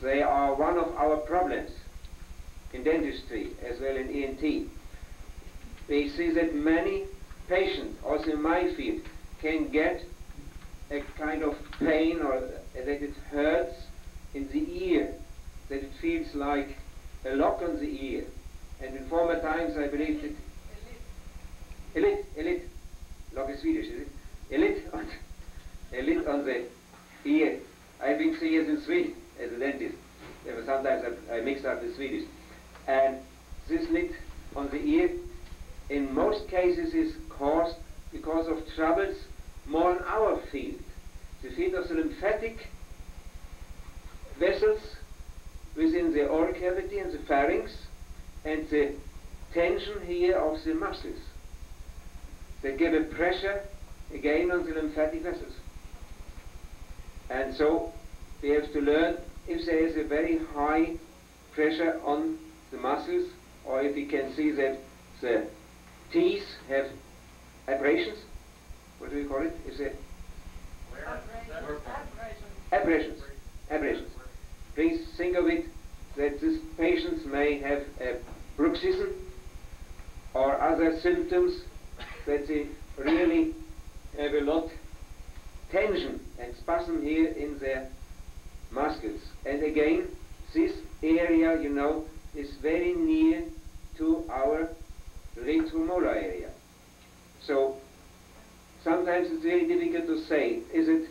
they are one of our problems in dentistry as well in ENT. We see that many patients, also in my field, can get a kind of pain or that it hurts in the ear, that it feels like a lock on the ear. And in former times I believe that elit, lock is Swedish, is it? Elit on the ear. I've been 3 years in Sweden as a dentist. Sometimes I mix up with Swedish. And this lid on the ear in most cases is caused because of troubles more in our field. The field of the lymphatic vessels within the oral cavity and the pharynx, and the tension here of the muscles that give a pressure again on the lymphatic vessels. And so we have to learn if there is a very high pressure on the muscles, or if we can see that the teeth have abrasions. What do we call it? Is it abrasions? Abrasions. Please think of it that these patients may have a bruxism or other symptoms that they really have a lot tension and spasm here in their muscles. And again, this area, you know, is very near to our retromolar area. So sometimes it's very difficult to say, is it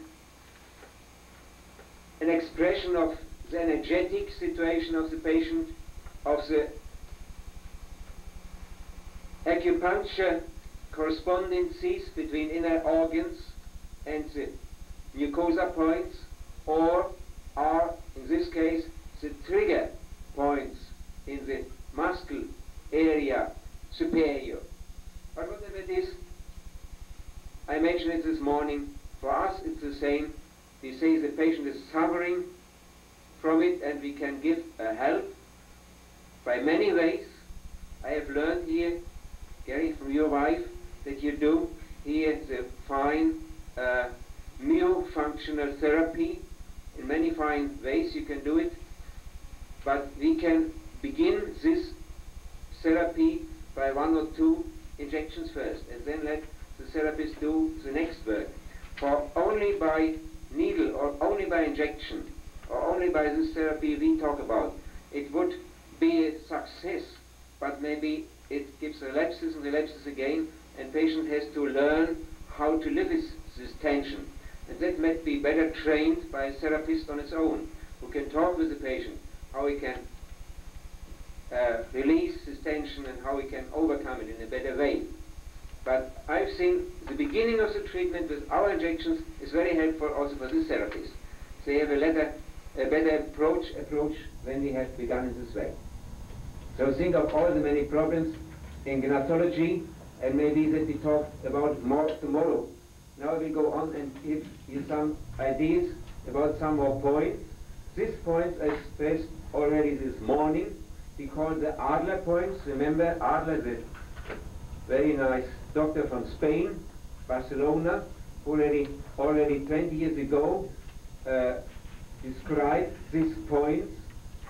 an expression of the energetic situation of the patient, of the acupuncture correspondences between inner organs and the mucosa points, or are, in this case, the trigger points in the muscle area superior. But whatever it is, I mentioned it this morning, for us it's the same. We say the patient is suffering from it, and we can give a help by many ways. I have learned here, Gary, from your wife, that you do here the fine myofunctional therapy. In many fine ways you can do it, but we can begin this therapy by 1 or 2 injections first, and then let the therapist do the next work. For only by needle or only by injection or only by this therapy we talk about, it would be a success, but maybe it gives relapses and relapses again, and patient has to learn how to live with this tension. And that might be better trained by a therapist on its own, who can talk with the patient, how he can release his tension and how he can overcome it in a better way. But I've seen the beginning of the treatment with our injections is very helpful also for this therapist. They have a better approach when we have begun in this way. So think of all the many problems in gynecology, and maybe that we talk about more tomorrow. Now we go on and give you some ideas about some more points. These points I stressed already this morning. We call the Adler points. Remember, Adler, the very nice doctor from Spain, Barcelona, already 20 years ago described these points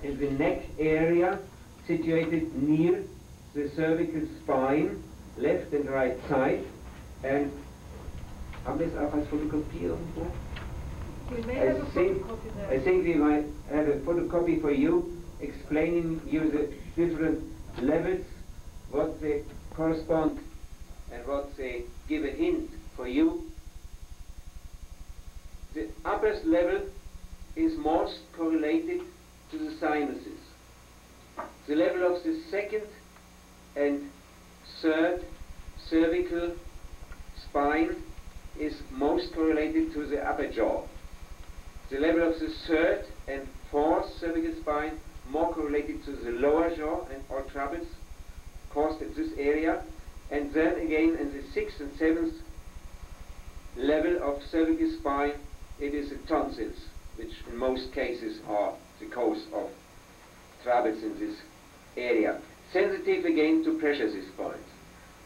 in the neck area situated near the cervical spine, left and right side. And haben wir es auch als Fotokopie irgendwo? I think we might have a photocopy for you, explaining you the different levels, what they correspond and what they give a hint for you. The upper level is most correlated to the sinuses. The level of the second and third cervical spine is most correlated to the upper jaw. The level of the third and fourth cervical spine more correlated to the lower jaw and all troubles caused in this area. And then again in the 6th and 7th level of cervical spine, it is the tonsils, which in most cases are the cause of troubles in this area. Sensitive again to pressure, these points.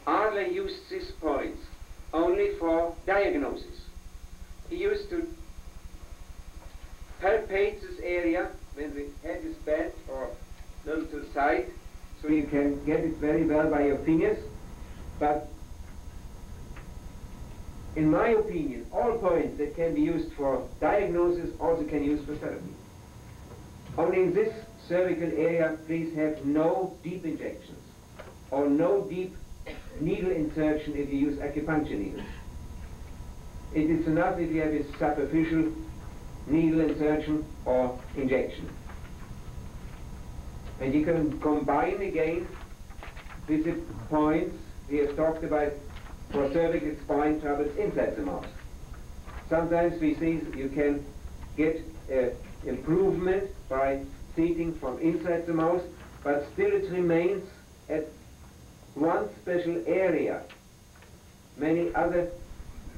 Adler used these points only for diagnosis. He used to palpate this area when the head is bent or a little to the side, so you can get it very well by your fingers. But in my opinion, all points that can be used for diagnosis also can be used for therapy. Only in this cervical area, please have no deep injections or no deep needle insertion if you use acupuncture needles. It is enough if you have a superficial needle insertion or injection. And you can combine again with the points we have talked about for cervical spine troubles inside the mouth. Sometimes we see you can get improvement by seating from inside the mouth, but still it remains at one special area. Many other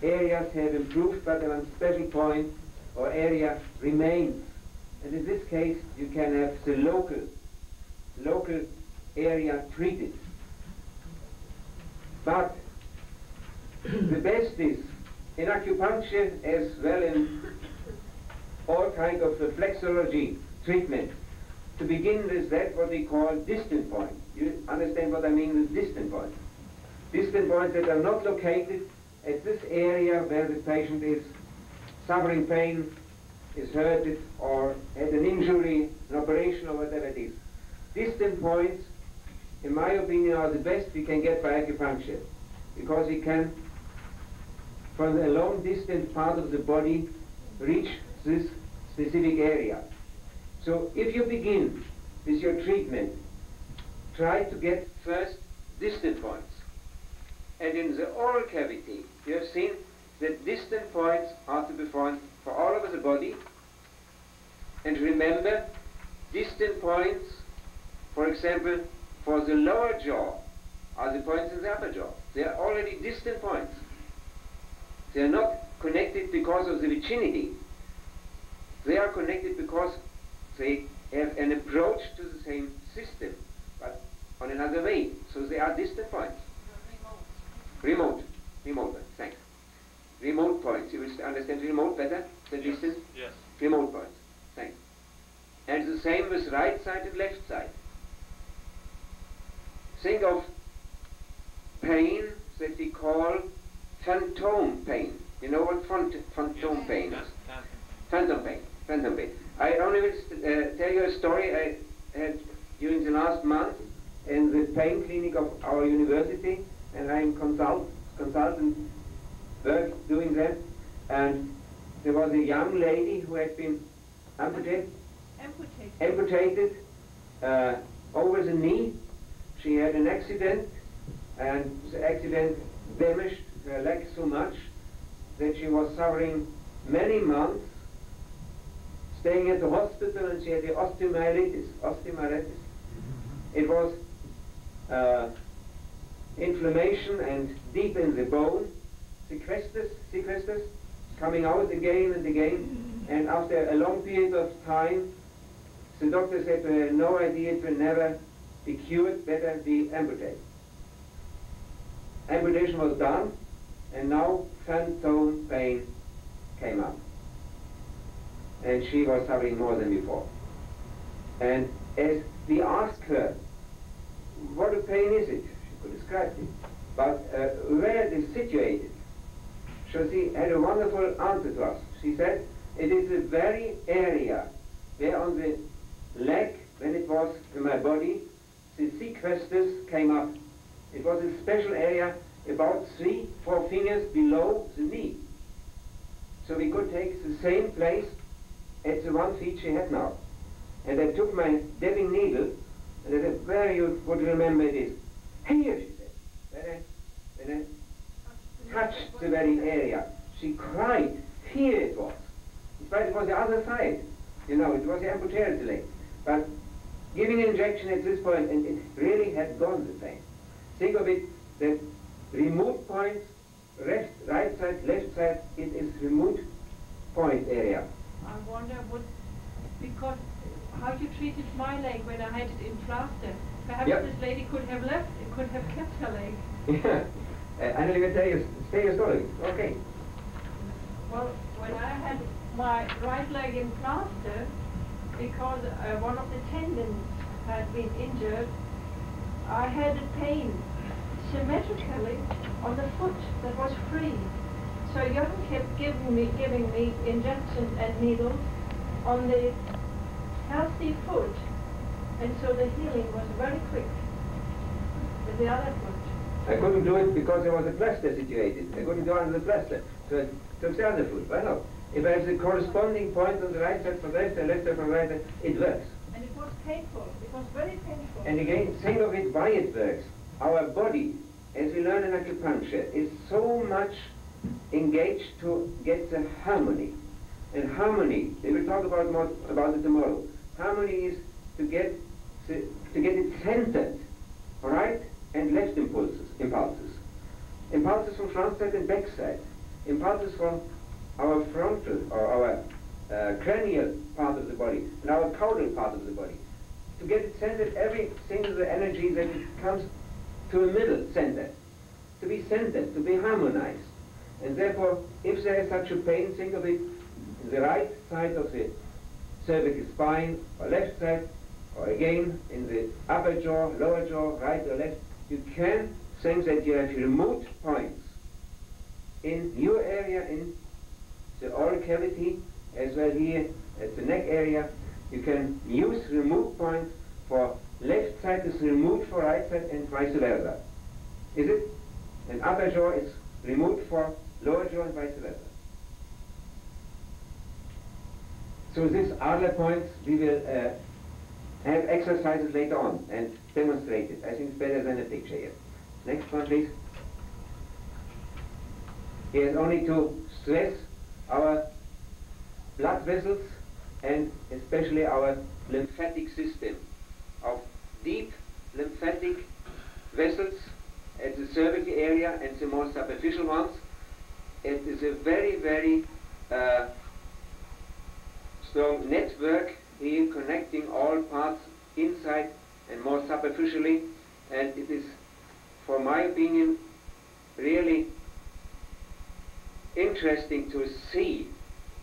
areas have improved, but one special point or area remains. And in this case, you can have the local area treated. But the best is, in acupuncture as well in all kinds of reflexology treatment, to begin with that what we call distant point. You understand what I mean with distant point? Distant points that are not located at this area where the patient is suffering pain, is hurted, or had an injury, an operation, or whatever it is. Distant points, in my opinion, are the best we can get by acupuncture, because we can, from a long distant part of the body, reach this specific area. So if you begin with your treatment, try to get first distant points. And in the oral cavity, you have seen that distant points are to be found for all over the body. And remember, distant points, for example, for the lower jaw, are the points in the upper jaw. They are already distant points. They are not connected because of the vicinity. They are connected because they have an approach to the same system, but on another way. So they are distant points. Remote. Remote, thanks. Remote points. You will understand remote better than distant? Yes. Remote points. Thanks. And the same with right side and left side. Think of pain that we call phantom pain. You know what phantom pain is? Phantom pain. Phantom pain. I only will tell you a story I had during the last month in the pain clinic of our university, and I'm consultant work doing that. And there was a young lady who had been amputated over the knee. She had an accident, and the accident damaged her leg so much that she was suffering many months, staying at the hospital, and she had the osteomyelitis. It was inflammation and deep in the bone, sequesters, coming out again and again, and after a long period of time, the doctor said to her, no idea, it will never be cured, better be amputated. Amputation was done, and now phantom pain came up. And she was suffering more than before. And as we asked her, what a pain is it? She could describe it. But where it is situated, so she had a wonderful answer to us. She said, it is the very area where on the leg, when it was in my body, the sequesters came up. It was a special area about 3-4 fingers below the knee. So we could take the same place as the one feet she had now. And I took my dabbing needle, and I said, where you would remember it is? Here, she said. When I touched the very area, she cried. Here it was. In spite it was the other side. You know, it was the amputated leg. But giving an injection at this point, and it really had gone the pain. Think of it, that remote points, right side, left side, it is remote point area. I wonder, because how you treated my leg when I had it in plaster. Perhaps Yep. this lady could have left, could have kept her leg. Yeah. Annelie will tell your story. Okay. Well, when I had my right leg in plaster, because one of the tendons had been injured, I had a pain symmetrically on the foot that was free. So Jochen kept giving me injections and needles on the healthy foot, and so the healing was very quick with the other foot. I couldn't do it because there was a plaster situated. I couldn't go under the plaster. So I took the other foot. Why not? If I have the corresponding point on the right side for left and left side for right side, it works. And it was painful. It was very painful. And again, think of it why it works. Our body, as we learn in acupuncture, is so much engaged to get the harmony. And harmony, we will talk about more about it tomorrow. Harmony is to get it centered, all right, and left impulses. Impulses from front side and back side. Impulses from our frontal or our cranial part of the body and our caudal part of the body. To get it centered, every single energy that it comes to a middle center, to be centered, to be harmonized. And therefore, if there is such a pain, think of it in the right side of the cervical spine, or left side, or again in the upper jaw, lower jaw, right or left. You can think that you have remote points in your area, in the oral cavity, as well here at the neck area. You can use remote points for left side is remote for right side and vice versa. Is it? And upper jaw is remote for lower jaw and vice versa. So these Adler points, we will have exercises later on and demonstrate it. I think it's better than a picture here. Next one, please. Here is only to stress our blood vessels and especially our lymphatic system of deep lymphatic vessels at the cervical area and the more superficial ones. It is a very, very strong network here connecting all parts inside and more superficially, and it is, for my opinion, really interesting to see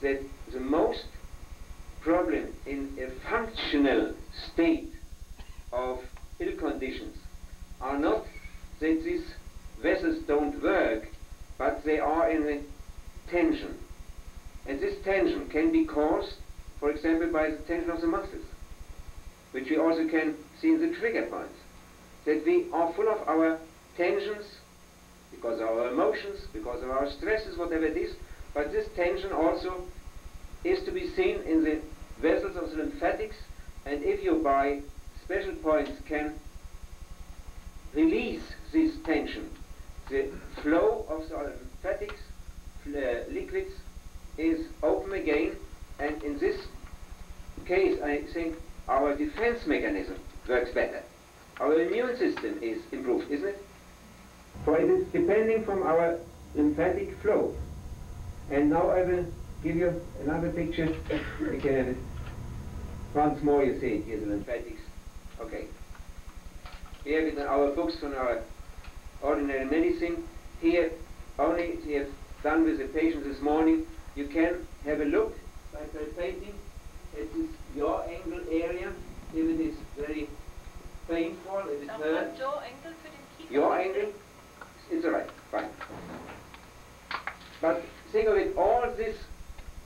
that the most problem in a functional state of ill conditions are not that these vessels don't work, but they are in a tension. And this tension can be caused, for example, by the tension of the muscles, which we also can see in the trigger points. That we are full of our tensions, because of our emotions, because of our stresses, whatever it is, but this tension also is to be seen in the vessels of the lymphatics, and if you by special points can release this tension, the flow of the lymphatics liquids is open again, and in this case I think our defense mechanism works better. Our immune system is improved, isn't it? For it is depending from our lymphatic flow. And now I will give you another picture. You can have it once more. You see it here, the lymphatics. Okay. Here with our books from our ordinary medicine. Here only we have done with the patient this morning. You can have a look by palpating at this jaw angle area. If it is very painful, if it hurts. Jaw angle, it's alright, fine. But think of it, all this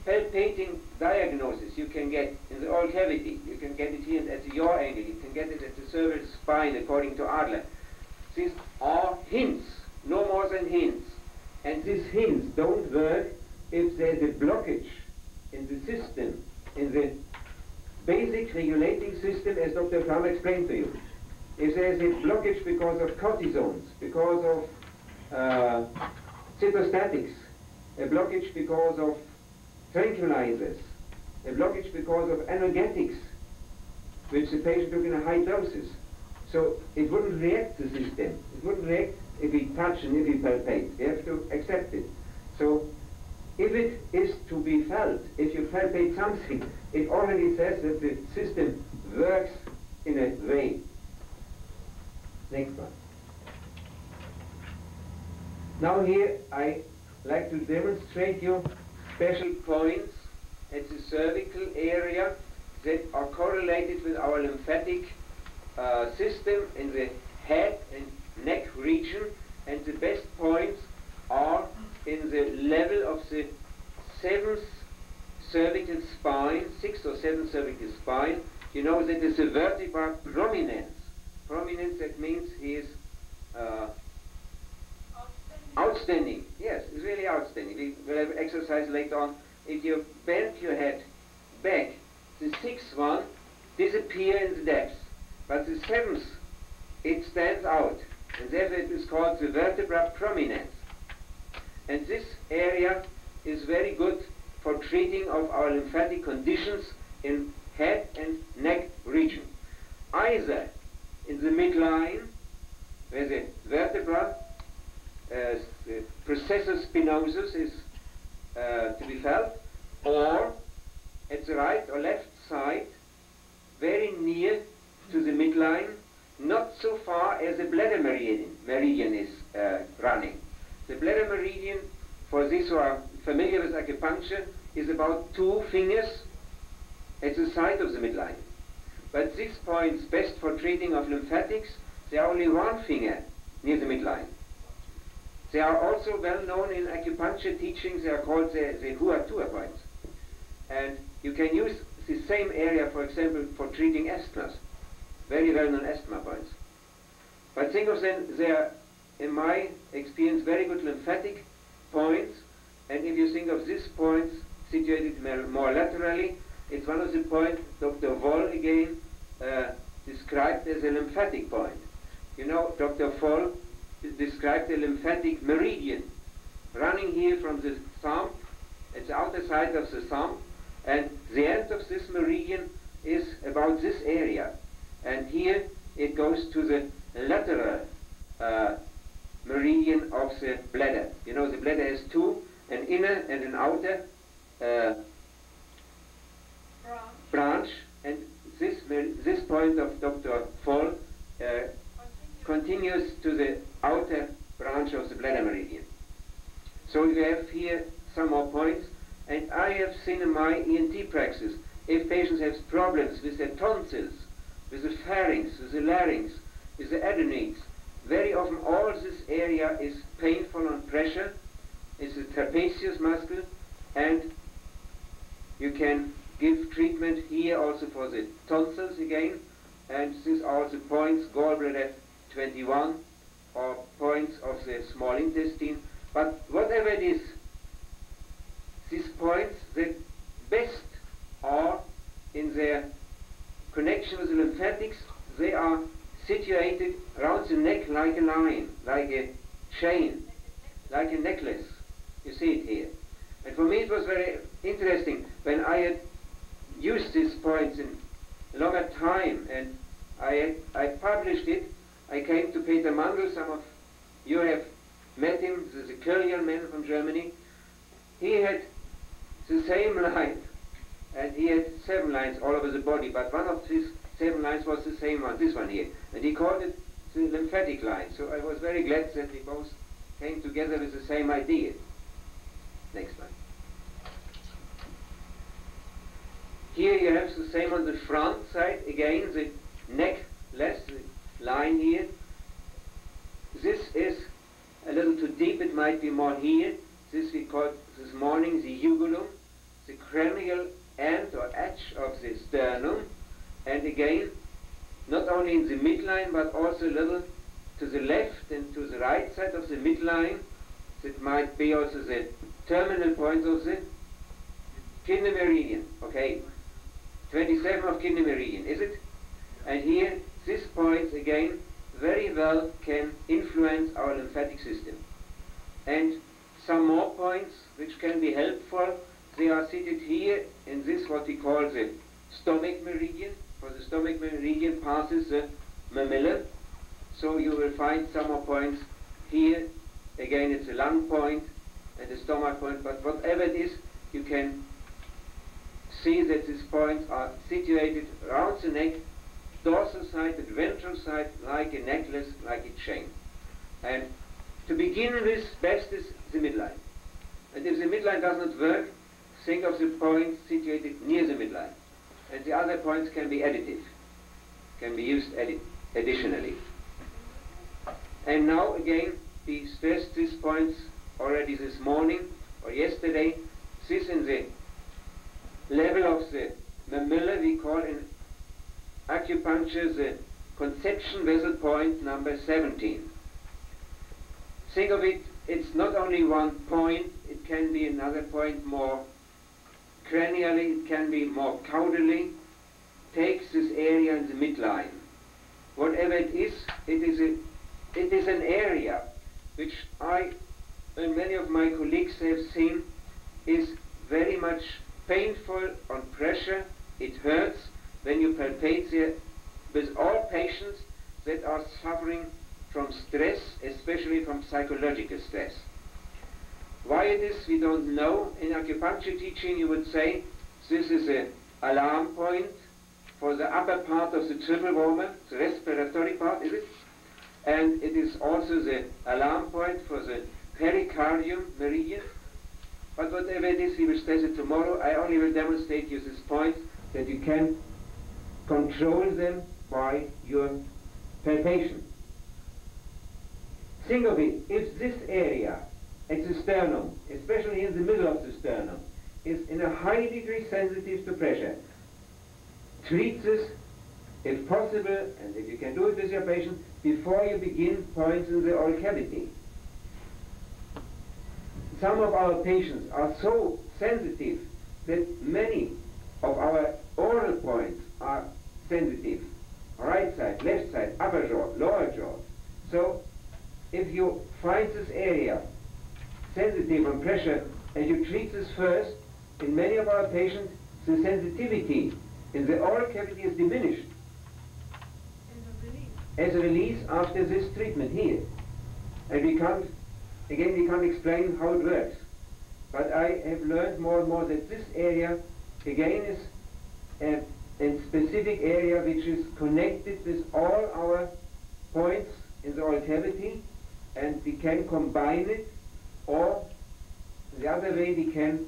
palpating diagnosis you can get in the oral cavity, you can get it here at the jaw angle, you can get it at the cervical spine according to Adler. These are hints, no more than hints. And these hints don't work if there's a blockage in the system, in the basic regulating system, as Dr. Plum explained to you. If there's a blockage because of cortisones, because of cytostatics, a blockage because of tranquilizers, a blockage because of analgesics, which the patient took in a high doses. So it wouldn't react to the system. It wouldn't react if we touch and if we palpate. We have to accept it. So if it is to be felt, if you palpate something, it already says that the system works in a way. Next one. Now here I like to demonstrate you special points at the cervical area that are correlated with our lymphatic system in the head and neck region, and the best points are in the level of the 7th cervical spine, 6th or 7th cervical spine. You know that is a vertebra prominence. Prominence, that means he is outstanding. Yes, it's really outstanding. We will have exercise later on. If you bend your head back, the 6th one disappears in the depths, but the 7th, it stands out, and therefore it is called the vertebra prominence. And this area is very good for treating of our lymphatic conditions in head and neck region. Either in the midline, where the vertebra, the processus spinosus is to be felt, or at the right or left side, very near to the midline, not so far as the bladder meridian is running. The bladder meridian, for those who are familiar with acupuncture, is about 2 fingers at the side of the midline. But 6 points best for treating of lymphatics, they are only 1 finger near the midline. They are also well known in acupuncture teachings. They are called the Huatua points. And you can use the same area, for example, for treating asthmas. Very well known asthma points. But think of them, they are, in my experience, very good lymphatic points. And if you think of these points situated more laterally, it's one of the points Dr. Voll again described as a lymphatic point. You know, Dr. Voll described a lymphatic meridian running here from the thumb, at the outer side of the thumb, and the end of this meridian is about this area. And here it goes to the lateral meridian of the bladder. You know, the bladder has 2, an inner and an outer branch, and this point of Dr. Voll continues to the outer branch of the bladder meridian. So you have here some more points, and I have seen in my ENT praxis, if patients have problems with their tonsils, with the pharynx, with the larynx, with the adenoids, very often all this area is painful on pressure. It's the trapezius muscle, and you can give treatment here also for the tonsils again, and these are the points, gallbladder 21, or points of the small intestine. But whatever it is, these points, the best are in their connection with the lymphatics. They are situated around the neck like a line, like a chain, like a necklace. You see it here. And for me it was very interesting when I had used these points in longer time, and I published it. I came to Peter Mandl. Some of you have met him. This is a Kölner man from Germany. He had the same line, and he had 7 lines all over the body, but one of his 7 lines was the same one, this one here, and he called it the lymphatic line. So I was very glad that we both came together with the same idea. Next one. Here you have the same on the front side, again the necklace, the line here. This is a little too deep, it might be more here. This we called this morning the ugulum, the cranial end or edge of the sternum, and again not only in the midline but also a little to the left and to the right side of the midline. It might be also the terminal point of the kidney meridian. Okay, 27 of kidney meridian, is it? And here these points again very well can influence our lymphatic system. And some more points which can be helpful, they are seated here in this what we call the stomach meridian, for the stomach meridian passes the mammalia. So you will find some more points here. Again it's a lung point, and the stomach point, but whatever it is, you can see that these points are situated around the neck, dorsal side and ventral side, like a necklace, like a chain. And to begin with, best is the midline. And if the midline does not work, think of the points situated near the midline. And the other points can be additive, can be used additionally. And now again, we stressed these points already this morning or yesterday. This in the level of the mamilla we call in acupuncture the conception vessel point number 17. Think of it, it's not only one point, it can be another point more cranially, it can be more caudally. Takes this area in the midline. Whatever it is an area which I and many of my colleagues have seen is very much painful on pressure. It hurts when you palpate there with all patients that are suffering from stress, especially from psychological stress. Why it is, we don't know. In acupuncture teaching, you would say this is an alarm point for the upper part of the triple warmer, the respiratory part, is it? And it is also the alarm point for the pericardium meridian. But whatever it is, we will stress it tomorrow. I only will demonstrate you this point that you can control them by your palpation. Think of it, if this area at the sternum, especially in the middle of the sternum, is in a high degree sensitive to pressure, treat this, if possible, and if you can do it with your patient, before you begin points in the oral cavity. Some of our patients are so sensitive that many of our oral points are sensitive. Right side, left side, upper jaw, lower jaw. So if you find this area sensitive on pressure and you treat this first, in many of our patients the sensitivity in the oral cavity is diminished as a release after this treatment here. And we can't explain how it works. But I have learned more and more that this area again is a specific area which is connected with all our points in the oral cavity, and we can combine it, or the other way we can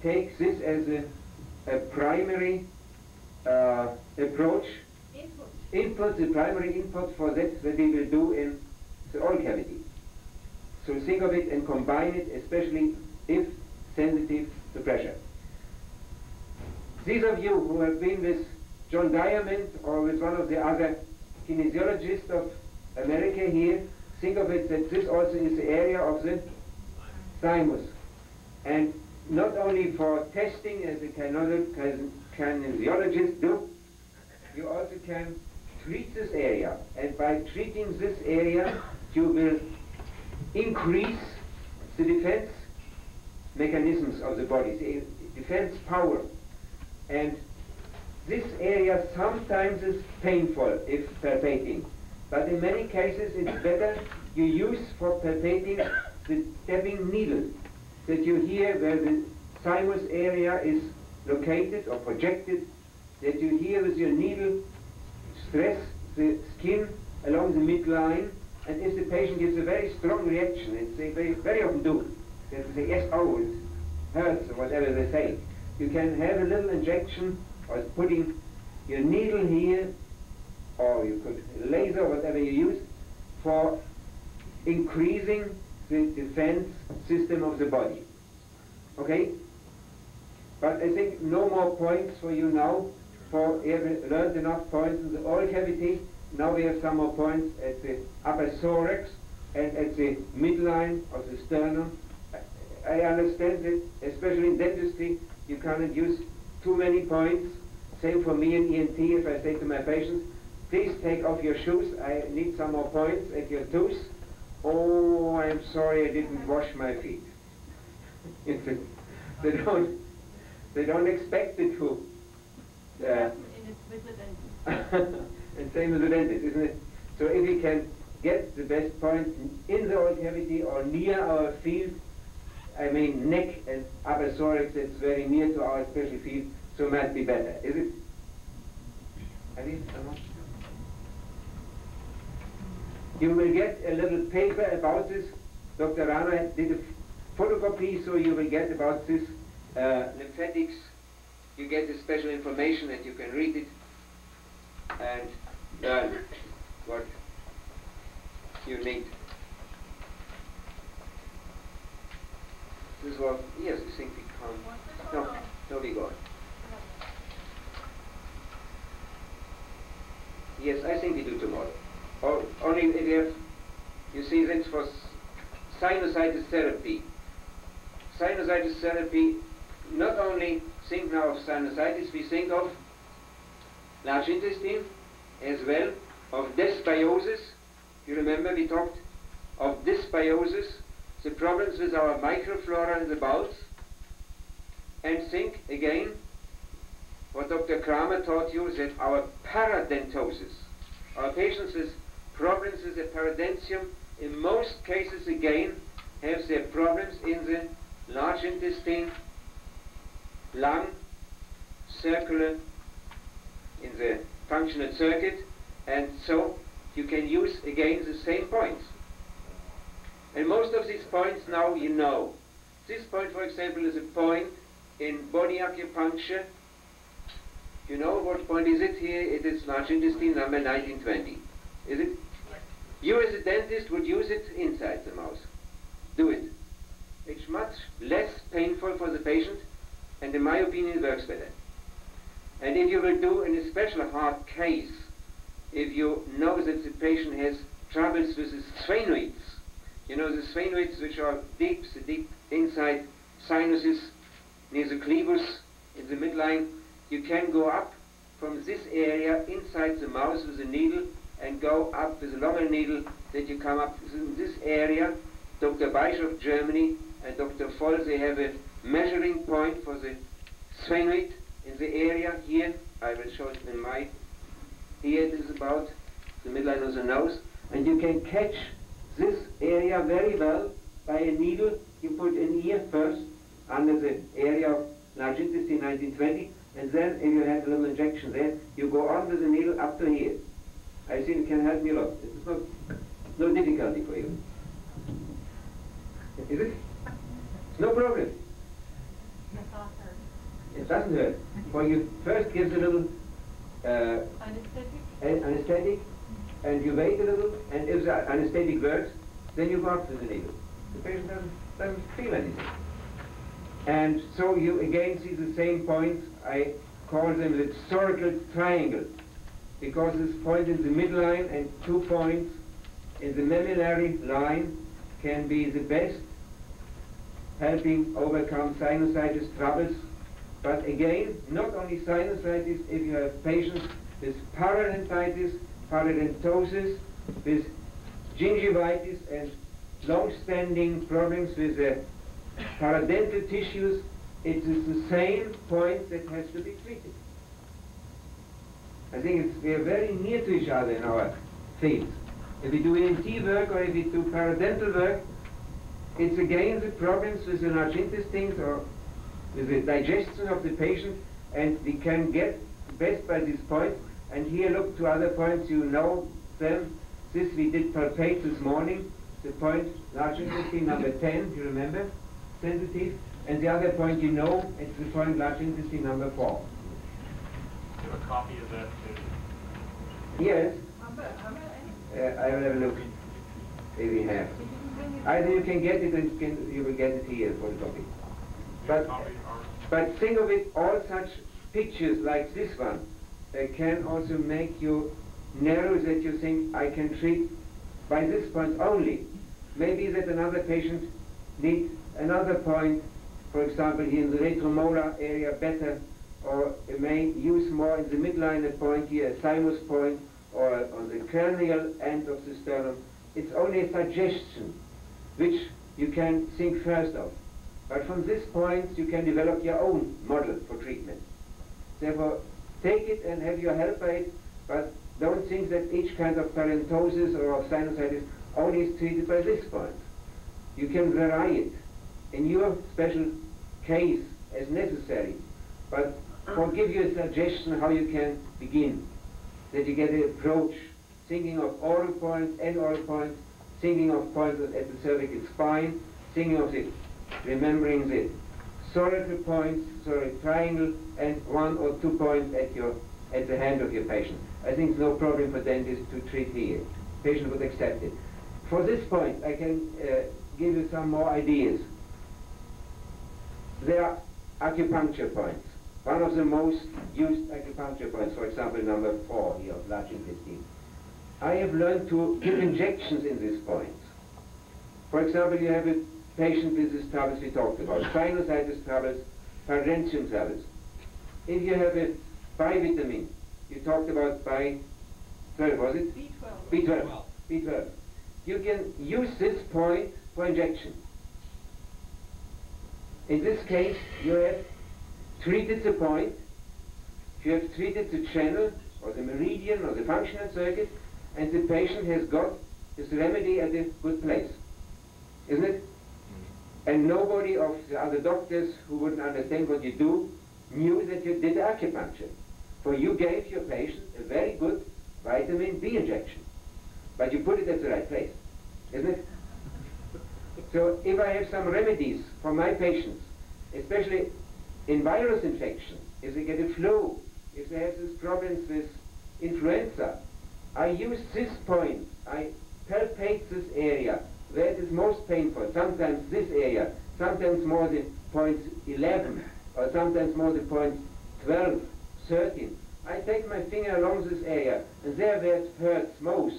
take this as a primary approach, the primary input for that we will do in the oral cavity. So think of it and combine it, especially if sensitive to pressure. These of you who have been with John Diamond or with one of the other kinesiologists of America here, think of it that this also is the area of the thymus. And not only for testing, as the kinesiologists do, you also can treat this area. And by treating this area, you will increase the defense mechanisms of the body, the defense power. And this area sometimes is painful if palpating, but in many cases it's better you use for palpating the stabbing needle that you hear where the thymus area is located or projected, that you hear with your needle stress the skin along the midline, and if the patient gives a very strong reaction, and they very often do, they say, yes, oh, it hurts, or whatever they say, you can have a little injection, or putting your needle here, or you could laser, whatever you use, for increasing the defense system of the body. Okay? But I think no more points for you now, for you have learned enough points in the oral cavity. Now we have some more points at the upper thorax and at the midline of the sternum. I understand that, especially in dentistry, you cannot use too many points. Same for me in ENT, if I say to my patients, please take off your shoes, I need some more points at your toes. Oh, I'm sorry, I didn't wash my feet. They don't expect it to. And same with the dentist, isn't it? So if we can get the best points in the oral cavity or near our field I mean neck and upper thorax, that's very near to our special field, so might be better. Is it? Have you? You will get a little paper about this. Dr. Rana did a photocopy, so you will get about this lymphatics. You get the special information and you can read it and learn what you need. This was, yes, I think we come. No, we go on. Yes, I think we do tomorrow. Only if you have, you see, that's for sinusitis therapy. Sinusitis therapy, not only think now of sinusitis, we think of large intestine as well, of dysbiosis. You remember we talked of dysbiosis, the problems with our microflora in the bowels, and think again what Dr. Kramer taught you, that our paradentosis, our patients with problems with the paradentium, in most cases again have their problems in the large intestine, lung, circular, in the functional circuit, and so you can use again the same points. And most of these points now you know. This point, for example, is a point in body acupuncture. You know what point is it here? It is large intestine number 1920. Is it? You as a dentist would use it inside the mouth. Do it. It's much less painful for the patient, and in my opinion it works better. And if you will do in a special hard case, if you know that the patient has troubles with the sphenoids, you know the sphenoids which are deep, the deep inside sinuses, near the clivus, in the midline, you can go up from this area inside the mouth with a needle and go up with a longer needle that you come up in this area. Dr. Beisch of Germany and Dr. Voll, they have a measuring point for the sphenoid in the area here. I will show it in my, here it is about the midline of the nose, and you can catch this area very well by a needle. You put an ear first under the area of large intestine 1920, and then if you have a little injection there, you go on with the needle up to here. I think it can help me a lot. It is no difficulty for you. Is it? No problem. It doesn't hurt. For you first gives a little anesthetic, and you wait a little, and if the anesthetic works, then you go up to the needle. The patient doesn't feel anything. And so you again see the same points. I call them the historical triangle, because this point in the midline and 2 points in the mammillary line can be the best helping overcome sinusitis troubles. But again, not only sinusitis, if you have patients with parodontitis, parodontosis, with gingivitis and long-standing problems with the parodontal tissues, it is the same point that has to be treated. I think we are very near to each other in our fields. If we do ENT work or if we do parodontal work, it's again the problems with the large intestines or with the digestion of the patient, and we can get best by this point. And here look to other points, you know them. This we did palpate this morning, the point large intestine number 10, you remember, sensitive, and the other point you know, it's the point large intestine number 4. Do you have a copy of that too? Yes. I will have a look if we have. Either you can get it or you will get it here for the copy. But think of it, all such pictures like this one can also make you narrow that you think I can treat by this point only. Maybe that another patient needs another point, for example here in the retromolar area better, or it may use more in the midline a point here, a thymus point, or on the cranial end of the sternum. It's only a suggestion which you can think first of. But from this point you can develop your own model for treatment. Therefore, take it and have your help by it, but don't think that each kind of parodontosis or of sinusitis only is treated by this point. You can vary it. in your special case as necessary, but I'll give you a suggestion how you can begin. That you get an approach, thinking of oral points, end oral points, thinking of points at the cervical spine, thinking of the, remembering the solitary points, solitary triangle, and 1 or 2 points at the hand of your patient. I think it's no problem for dentists to treat here. Patient would accept it. For this point, I can give you some more ideas. There are acupuncture points. One of the most used acupuncture points, for example, number 4 here of large intestine. I have learned to give injections in these points. For example, you have a patient with these troubles we talked about, sinusitis troubles, parodontium troubles. If you have a bivitamin, you talked about B12, was it? B12. B12. You can use this point for injection. In this case, you have treated the point, you have treated the channel, or the meridian, or the functional circuit, and the patient has got his remedy at a good place. Isn't it? And nobody of the other doctors who wouldn't understand what you do knew that you did acupuncture. For you gave your patient a very good vitamin B injection. But you put it at the right place. Isn't it? So if I have some remedies for my patients, especially in virus infection, if they get a flu, if they have these problems with influenza, I use this point, I palpate this area where it is most painful, sometimes this area, sometimes more the points 11, or sometimes more the points 12, 13. I take my finger along this area, and there where it hurts most,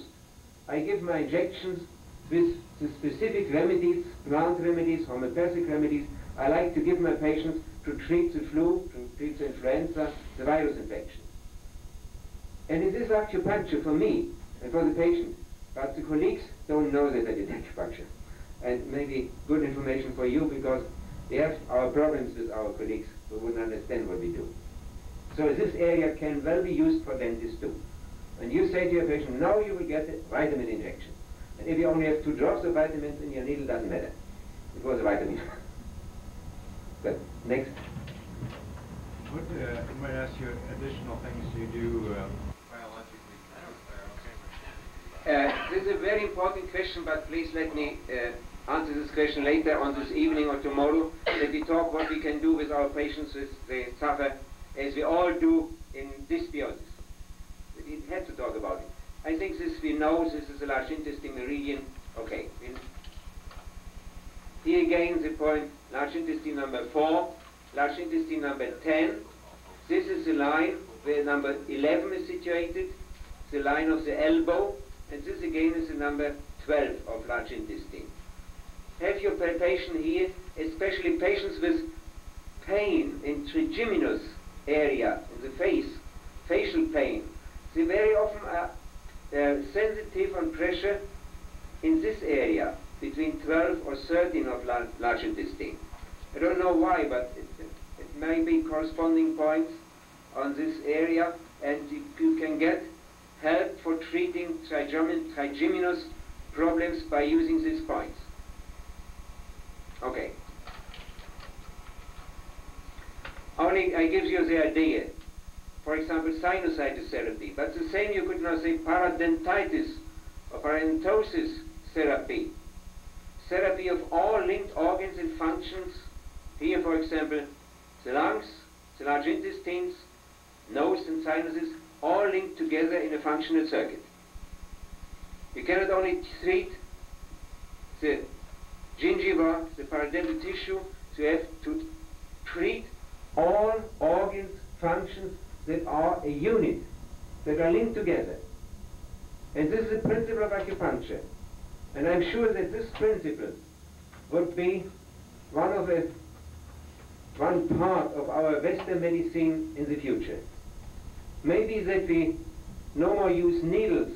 I give my injections with the specific remedies, plant remedies, homeopathic remedies, I like to give my patients to treat the flu, to treat the influenza, the virus infection. And it is acupuncture for me and for the patient, but the colleagues don't know that I did acupuncture. And maybe good information for you, because we have our problems with our colleagues who wouldn't understand what we do. So this area can well be used for dentists too. And you say to your patient, now you will get a vitamin injection. And if you only have 2 drops of vitamins in your needle, doesn't matter. It was a vitamin. Good. Next. What, I might ask you additional things you do This is a very important question, but please let me answer this question later on this evening or tomorrow, that we talk what we can do with our patients if they suffer, as we all do in dysbiosis. We have to talk about it. I think this we know, this is a large intestine meridian. Okay. Here again the point, large intestine number 4, large intestine number 10. This is the line where number 11 is situated, the line of the elbow, and this again is the number 12 of large intestine. Have your palpation here, especially patients with pain in trigeminous area in the face, facial pain. They very often are sensitive on pressure in this area, between 12 or 13 of large intestine. I don't know why, but it may be corresponding points on this area, and you can get help for treating trigeminous problems by using these points. Okay. Only I give you the idea. For example, sinusitis therapy, but the same you could now say parodontitis or parodontosis therapy. Therapy of all linked organs and functions. Here, for example, the lungs, the large intestines, nose and sinuses, all linked together in a functional circuit. You cannot only treat the gingiva, the parodontal tissue, so you have to treat all organs, functions that are a unit, that are linked together. And this is the principle of acupuncture. And I'm sure that this principle would be one part of our Western medicine in the future. Maybe that we no more use needles